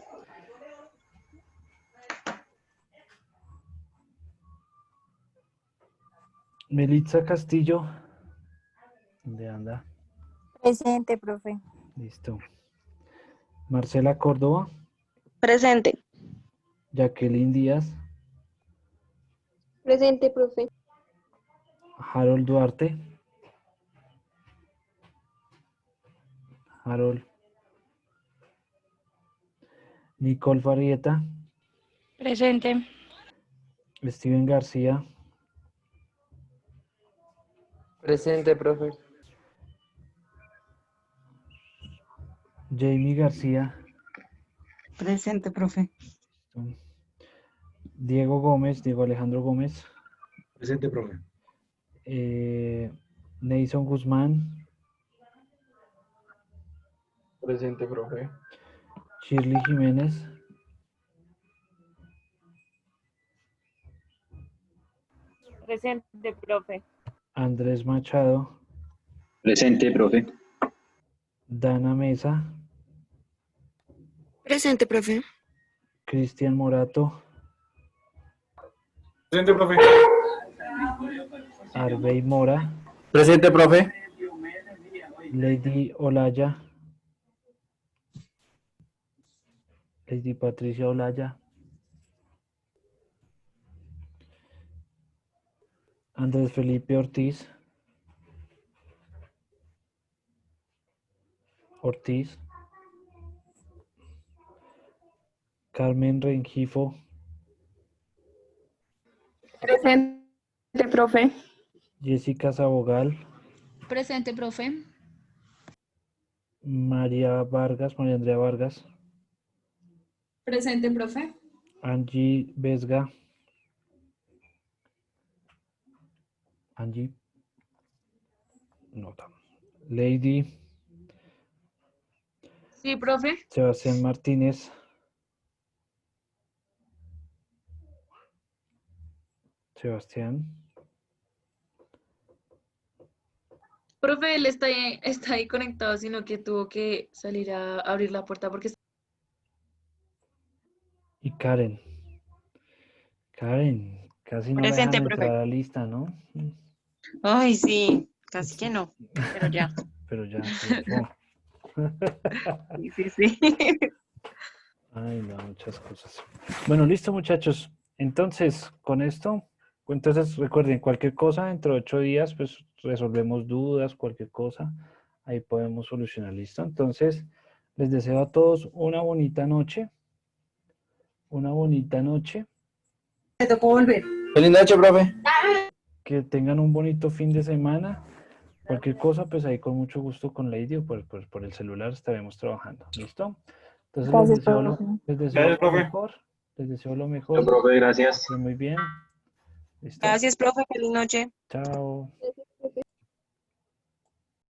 Melitza Castillo. ¿Dónde anda? Presente, profe. Listo. Marcela Córdoba. Presente. Jacqueline Díaz. Presente, profe. Harold Duarte. Harold. Nicole Farrieta. Presente. Steven García. Presente, profe. Jamie García. Presente, profe. Diego Alejandro Gómez. Presente, profe. Neison Guzmán. Presente, profe. Shirley Jiménez. Presente, profe. Andrés Machado. Presente, profe. Dana Mesa. Presente, profe. Cristian Morato. Presente, profe. Arbey Mora. Presente, profe. Lady Olaya. Lady Patricia Olaya. Andrés Felipe Ortiz. Carmen Rengifo. Presente, profe. Jessica Sabogal, Presente, profe. María Andrea Vargas, Presente, profe. Angie Vesga, nota. Lady, Sí, profe. Sebastián Martínez, Profe, él está ahí conectado, sino que tuvo que salir a abrir la puerta porque y Karen. Karen, casi no la dejan Presente, profe. entrar a la lista, ¿no? Ay, sí, casi que no, pero ya. Pero ya, triunfó. Sí, sí, sí. Ay, no, muchas cosas. Bueno, listo, muchachos. Entonces, con esto, recuerden, cualquier cosa, dentro de 8 días, pues resolvemos dudas, cualquier cosa, ahí podemos solucionar, ¿listo? Entonces, les deseo a todos una bonita noche. Una bonita noche. Me tocó volver. Feliz noche, profe. Que tengan un bonito fin de semana. Cualquier cosa, pues ahí con mucho gusto con Lady o por el celular estaremos trabajando. ¿Listo? Entonces Gracias, les deseo profe. lo mejor. Les deseo lo mejor. Profe, gracias. Que muy bien. ¿Listo? Gracias, profe. Feliz noche. Chao.